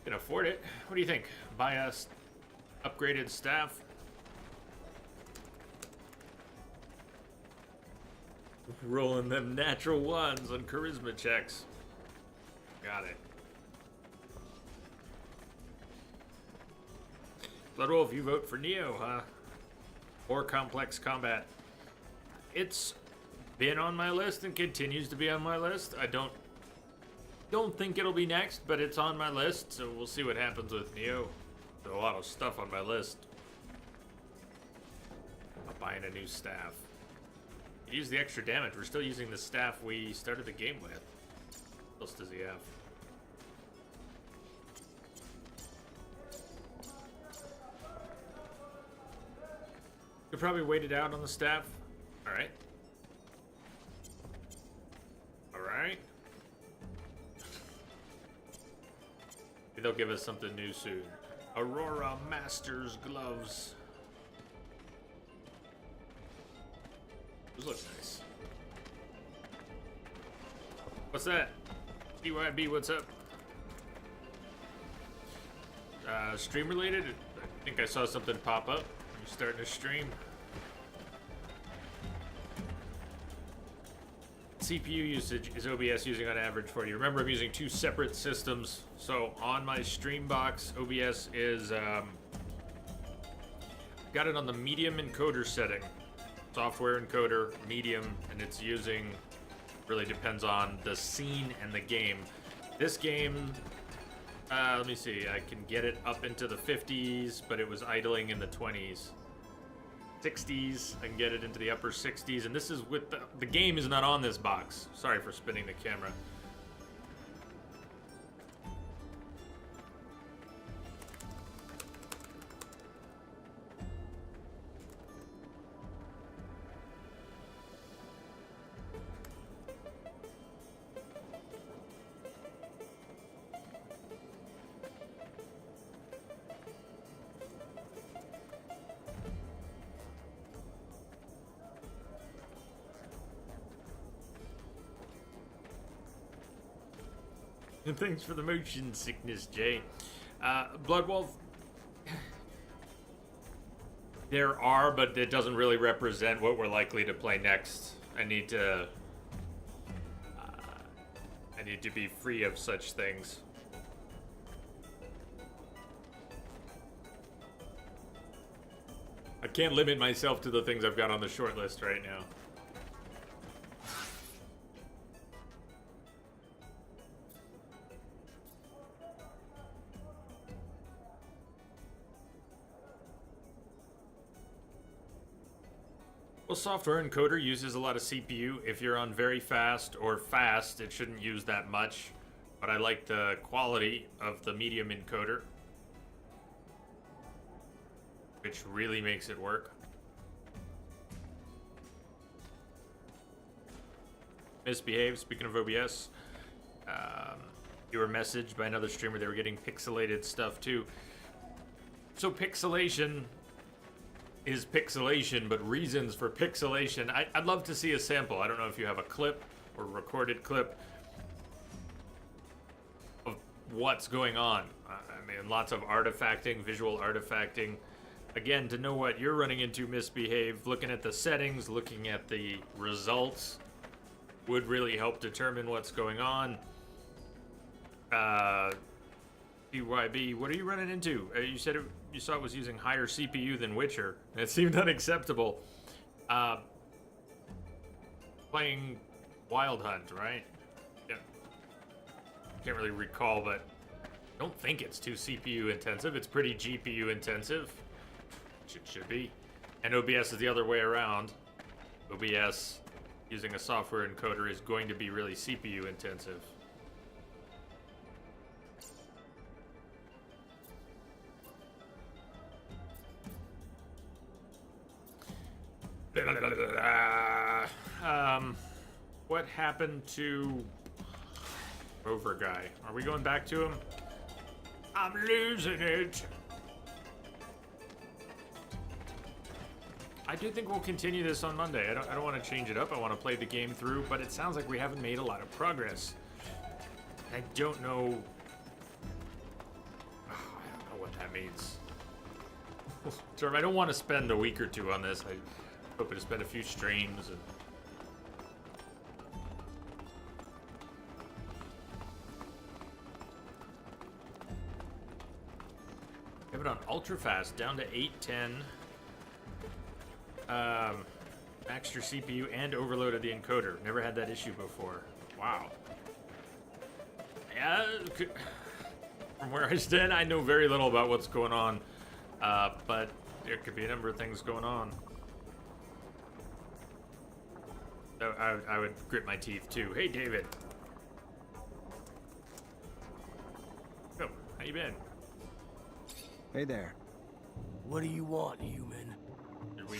Can afford it. What do you think? Buy us upgraded staff? Rolling them natural ones on charisma checks. Got it. Bloodwolf, you vote for Neo, huh? Or complex combat. It's been on my list and continues to be on my list. I don't think it'll be next, but it's on my list, so we'll see what happens with Neo. There's a lot of stuff on my list. I'm buying a new staff. Use the extra damage. We're still using the staff we started the game with. What else does he have? Could probably wait it out on the staff. Alright. Alright. Maybe they'll give us something new soon. Aurora Masters gloves. Those look nice. What's that? BYB, what's up? Stream related? I think I saw something pop up. You starting to stream? CPU usage is OBS using on average for you. Remember, I'm using two separate systems. So on my stream box, OBS is got it on the medium encoder setting. Software encoder, medium, and it's using, really depends on the scene and the game. This game, let me see, I can get it up into the 50s, but it was idling in the 20s. 60s, I can get it into the upper 60s, and this is with the game is not on this box. Sorry for spinning the camera. And thanks for the motion sickness, Jay. Bloodwolf, there are, but it doesn't really represent what we're likely to play next. I need to be free of such things. I can't limit myself to the things I've got on the short list right now. Well, software encoder uses a lot of CPU. If you're on very fast or fast, it shouldn't use that much. But I like the quality of the medium encoder, which really makes it work. Misbehave, speaking of OBS. You were messaged by another streamer, they were getting pixelated stuff too. So pixelation is pixelation, but reasons for pixelation. I'd love to see a sample. I don't know if you have a clip or recorded clip of what's going on. I mean, lots of artifacting, visual artifacting. again, to know what you're running into, Misbehave, looking at the settings, looking at the results would really help determine what's going on. BYB, what are you running into? You said you saw it was using higher CPU than Witcher. It seemed unacceptable. Playing Wild Hunt, right? Yeah. Can't really recall, but I don't think it's too CPU intensive. It's pretty GPU intensive, which it should be. And OBS is the other way around. OBS, using a software encoder, is going to be really CPU intensive. What happened to Rover guy? Are we going back to him? I'm losing it. I do think we'll continue this on Monday. I don't want to change it up. I want to play the game through, but it sounds like we haven't made a lot of progress. I don't know. I don't know what that means. I don't want to spend a week or two on this. I hoping to spend a few streams and have it on ultra fast down to 810. Maxed your CPU and overloaded the encoder. Never had that issue before. Wow. Yeah, from where I stand, I know very little about what's going on, but there could be a number of things going on. So I would grit my teeth too. Hey, David. Oh, how you been? Hey there. What do you want, human? Did we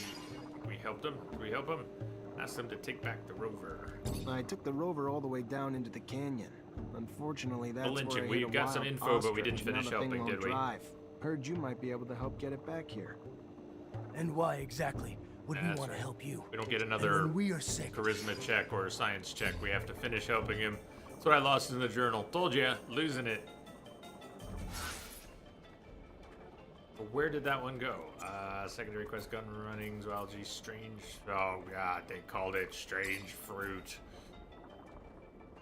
help him? Did we help him? Ask them to take back the rover. I took the rover all the way down into the canyon. Unfortunately, that's where I hit we a got some wild info, but we ostrich didn't finish on a thing helping, on did we? Drive. Heard you might be able to help get it back here. And why exactly would we That's want to right. help you? We don't get And another when we are sick. charisma check or a science check. We have to finish helping him. That's what I lost in the journal. Told ya, losing it. But where did that one go? Secondary quest, gun running, zoology, strange. Oh god, they called it strange fruit.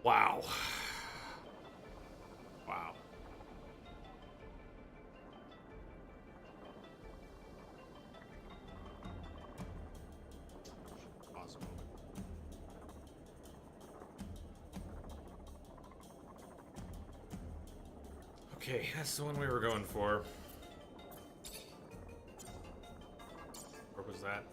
Wow. Wow. Awesome. Okay, that's the one we were going for. Where was that?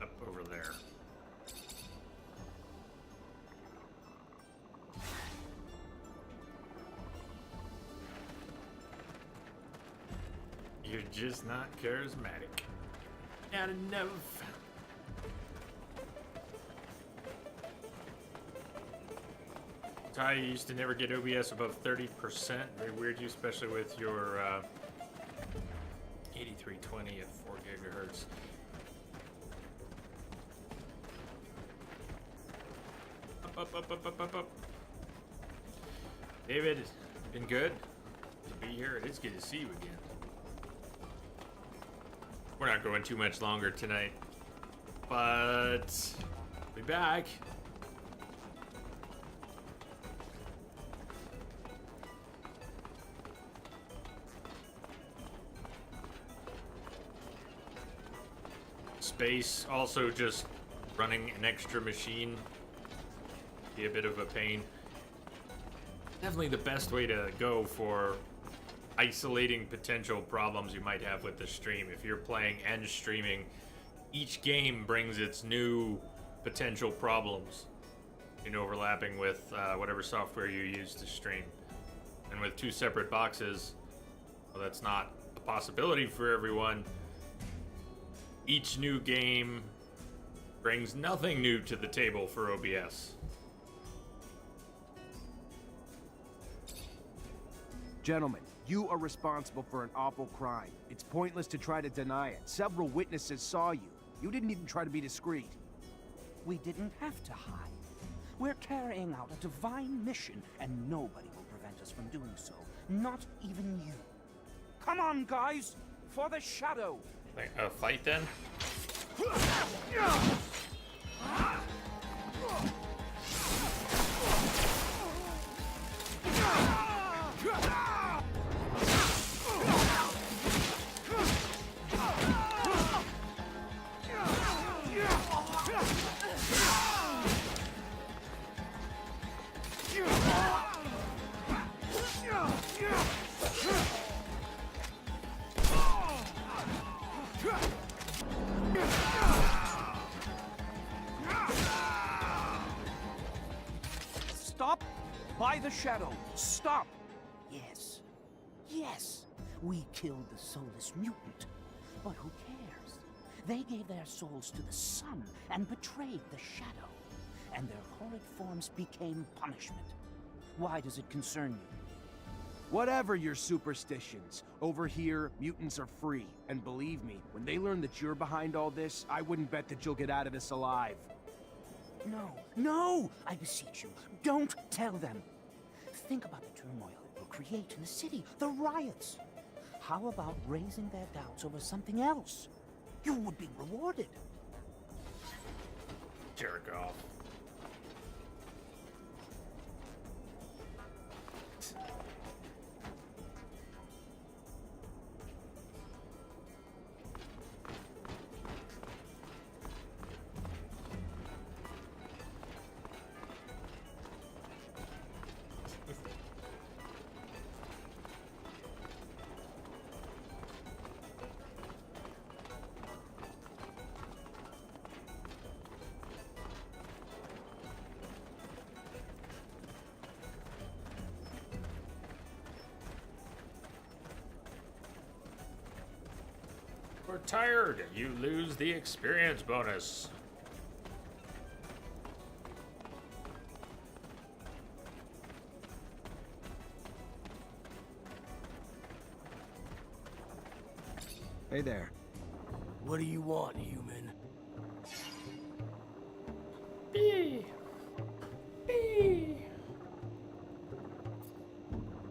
Up over there. You're just not charismatic. Not enough. Ty, you used to never get OBS above 30%. Very weird, you, especially with your 8320 at 4 gigahertz. Up. David, been good to be here. It is good to see you again. We're not going too much longer tonight, but we'll be back. Space also just running an extra machine be a bit of a pain. Definitely the best way to go for isolating potential problems you might have with the stream. If you're playing and streaming, each game brings its new potential problems in overlapping with whatever software you use to stream. And with two separate boxes, well, that's not a possibility for everyone. Each new game brings nothing new to the table for OBS. Gentlemen, You are responsible for an awful crime. It's pointless to try to deny it. Several witnesses saw you. You didn't even try to be discreet. We didn't have to hide. We're carrying out a divine mission, and nobody will prevent us from doing so. Not even you. Come on, guys! For the shadow! A fight then? Stop! By the shadow! Stop! Yes. Yes! We killed the soulless mutant. But who cares? They gave their souls to the sun and betrayed the shadow. And their horrid forms became punishment. Why does it concern you? Whatever your superstitions, over here, mutants are free. And believe me, when they learn that you're behind all this, I wouldn't bet that you'll get out of this alive. No, no! I beseech you, don't tell them. Think about the turmoil it will create in the city, the riots. How about raising their doubts over something else? You would be rewarded. Jerk off. We're tired. You lose the experience bonus. Hey there. What do you want, human?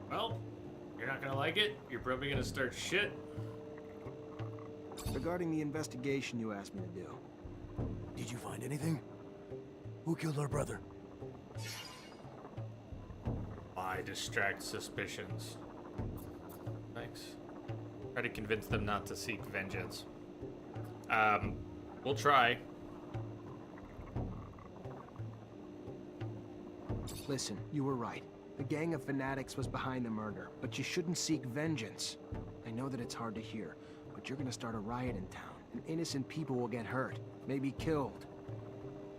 Well, you're not gonna like it. You're probably gonna start shit. Regarding the investigation you asked me to do. Did you find anything? Who killed our brother? I distract suspicions. Thanks. Try to convince them not to seek vengeance. We'll try. Listen, you were right. The gang of fanatics was behind the murder, but you shouldn't seek vengeance. I know that it's hard to hear, but you're gonna start a riot in town, and innocent people will get hurt, maybe killed.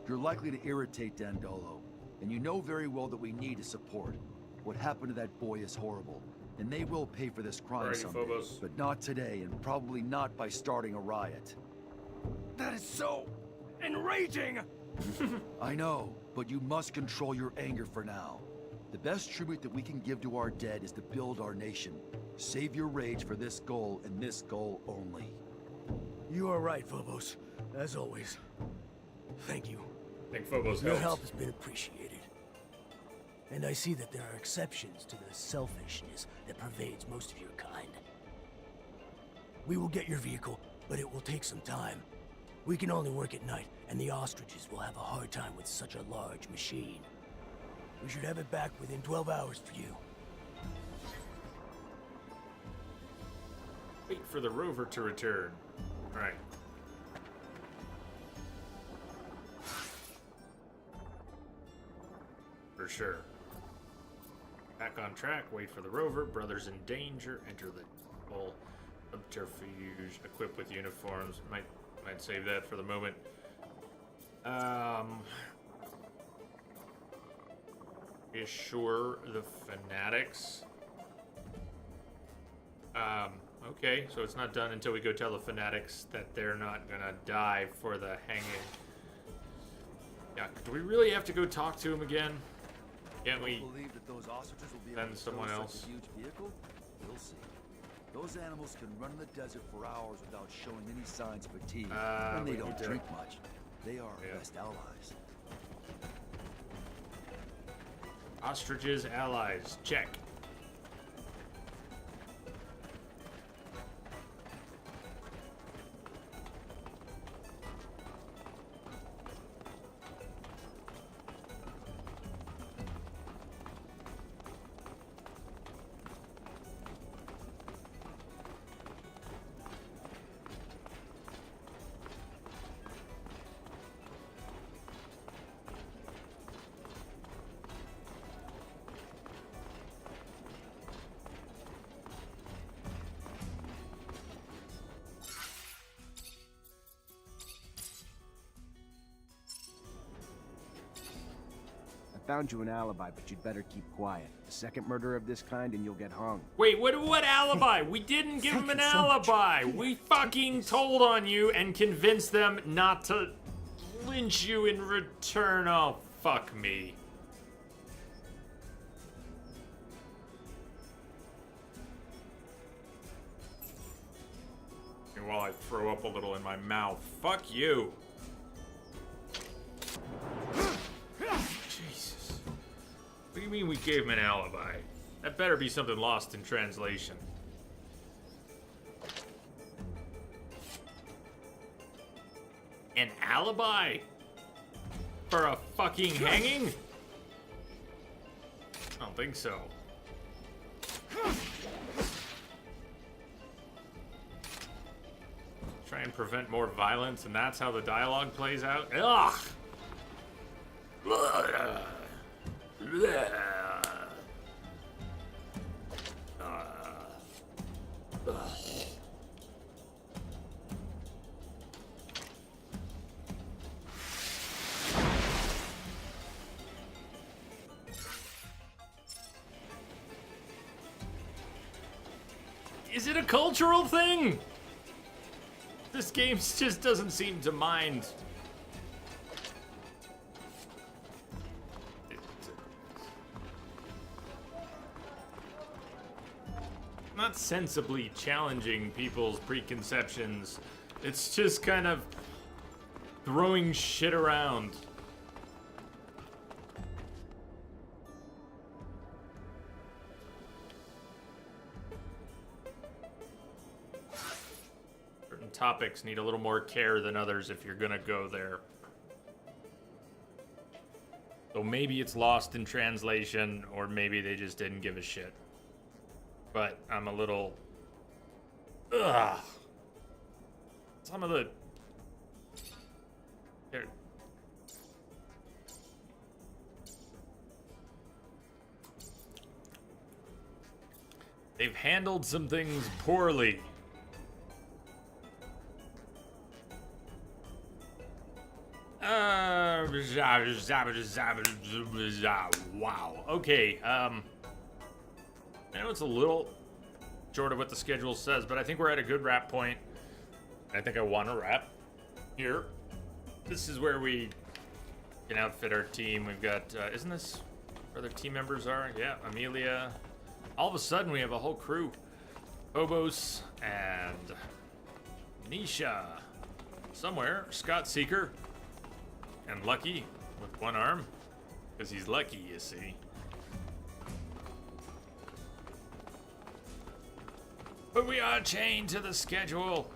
You're likely to irritate Dandolo, and you know very well that we need his support. What happened to that boy is horrible, and they will pay for this crime Alrighty, someday. Phobos. But not today, and probably not by starting a riot. That is so enraging! I know, but you must control your anger for now. The best tribute that we can give to our dead is to build our nation. Save your rage for this goal and this goal only. You are right, Phobos. As always. Thank you. I think Phobos Your helps. help has been appreciated. And I see that there are exceptions to the selfishness that pervades most of your kind. We will get your vehicle, but it will take some time. We can only work at night, and the ostriches will have a hard time with such a large machine. We should have it back within 12 hours for you. Wait for the rover to return. Right. For sure. Back on track, wait for the rover. Brothers in danger. Enter the full subterfuge. Equipped with uniforms. Might save that for the moment. Reassure the fanatics. Okay, so it's not done until we go tell the fanatics that they're not gonna die for the hanging. Yeah, do we really have to go talk to him again? Can't we Believe that those ostriches will be send able to someone tow such else? a huge vehicle? You'll see. Those animals can run in the desert for hours without showing any signs of fatigue. And they don't drink much. They are our best allies. Ostriches, allies, check. Found you an alibi, but you'd better keep quiet. A second murder of this kind and you'll get hung. Wait, what alibi? We didn't give him an alibi. We fucking told on you and convinced them not to lynch you in return. Oh, fuck me. And while I throw up a little in my mouth, fuck you. Jesus. What do you mean we gave him an alibi? That better be something lost in translation. An alibi? For a fucking hanging? I don't think so. Try and prevent more violence, and that's how the dialogue plays out? Ugh! Is it a cultural thing? This game just doesn't seem to mind. Not sensibly challenging people's preconceptions. It's just kind of throwing shit around. Certain topics need a little more care than others if you're gonna go there. So maybe it's lost in translation, or maybe they just didn't give a shit. But I'm a little... Ugh. Some of the... They've handled some things poorly. Wow. Okay, I know it's a little short of what the schedule says, but I think we're at a good wrap point. I think I want to wrap here. This is where we can outfit our team. We've got, isn't this where their team members are? Yeah, Amelia. All of a sudden, we have a whole crew. Phobos and Nisha. Somewhere, Scott Seeker. And Lucky with one arm. Because he's lucky, you see. But we are chained to the schedule.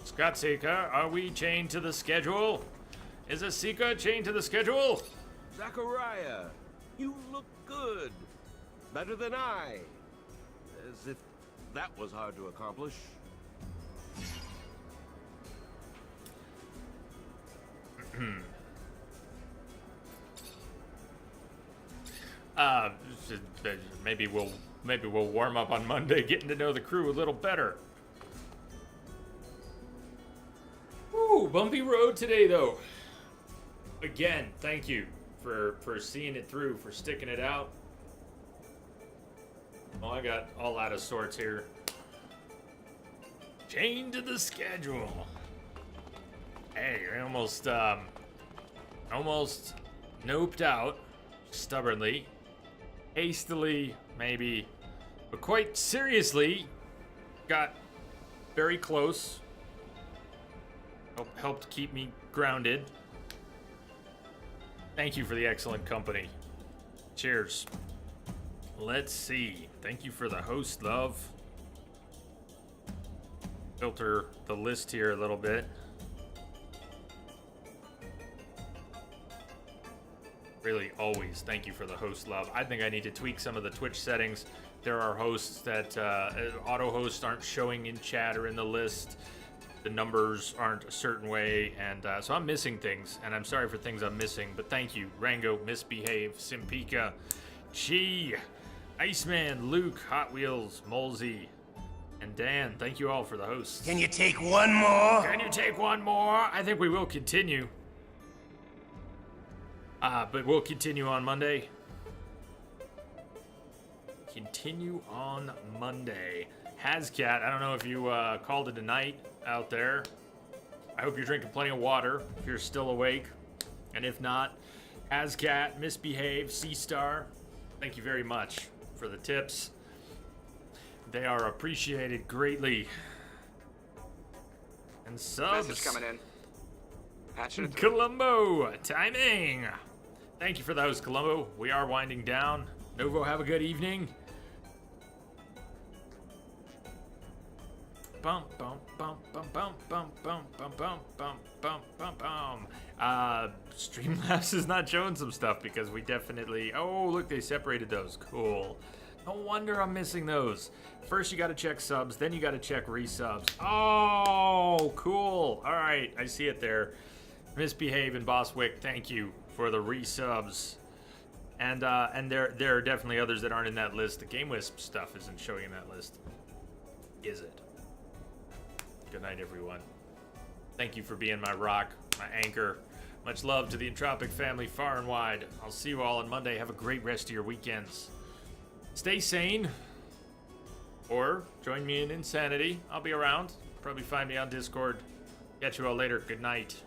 Scott Seeker, are we chained to the schedule? Is a Seeker chained to the schedule? Zachariah, you look good. Better than I. As if that was hard to accomplish. Maybe we'll warm up on Monday, getting to know the crew a little better. Ooh, bumpy road today, though. Again, thank you for seeing it through, for sticking it out. Well, I got all out of sorts here. Chained to the schedule. Hey, you're almost noped out, stubbornly, hastily, maybe But quite seriously, got very close. Helped keep me grounded. Thank you for the excellent company. Cheers. Let's see. Thank you for the host, love. Filter the list here a little bit. Really, always thank you for the host, love. I think I need to tweak some of the Twitch settings. There are hosts that auto hosts aren't showing in chat or in the list. The numbers aren't a certain way, and so I'm missing things, and I'm sorry for things I'm missing, but thank you. Rango, Misbehave, Simpika, Chi, Iceman, Luke, Hot Wheels, Molesy, and Dan. Thank you all for the hosts. Can you take one more? Can you take one more? I think we will continue. But we'll continue on Monday. Continue on Monday. Hazcat, I don't know if you called it a night out there. I hope you're drinking plenty of water if you're still awake. And if not, Hazcat, Misbehave, C-Star, thank you very much for the tips. They are appreciated greatly. And subs. Message coming in. Patching it through. Columbo, timing. Thank you for those, Columbo. We are winding down. Novo, have a good evening. Bum bum bum bum bum bum bum bum bum bum bum bum bum. Streamlabs is not showing some stuff because we definitely. Oh, look, they separated those. Cool. No wonder I'm missing those. First, you got to check subs, then you got to check resubs. Oh, cool. All right, I see it there. Misbehave and Bosswick, thank you for the resubs. And there are definitely others that aren't in that list. The Game Wisp stuff isn't showing in that list, is it? Good night, everyone. Thank you for being my rock, my anchor. Much love to the Entropic family far and wide. I'll see you all on Monday. Have a great rest of your weekends. Stay sane. Or join me in insanity. I'll be around. Probably find me on Discord. Catch you all later. Good night.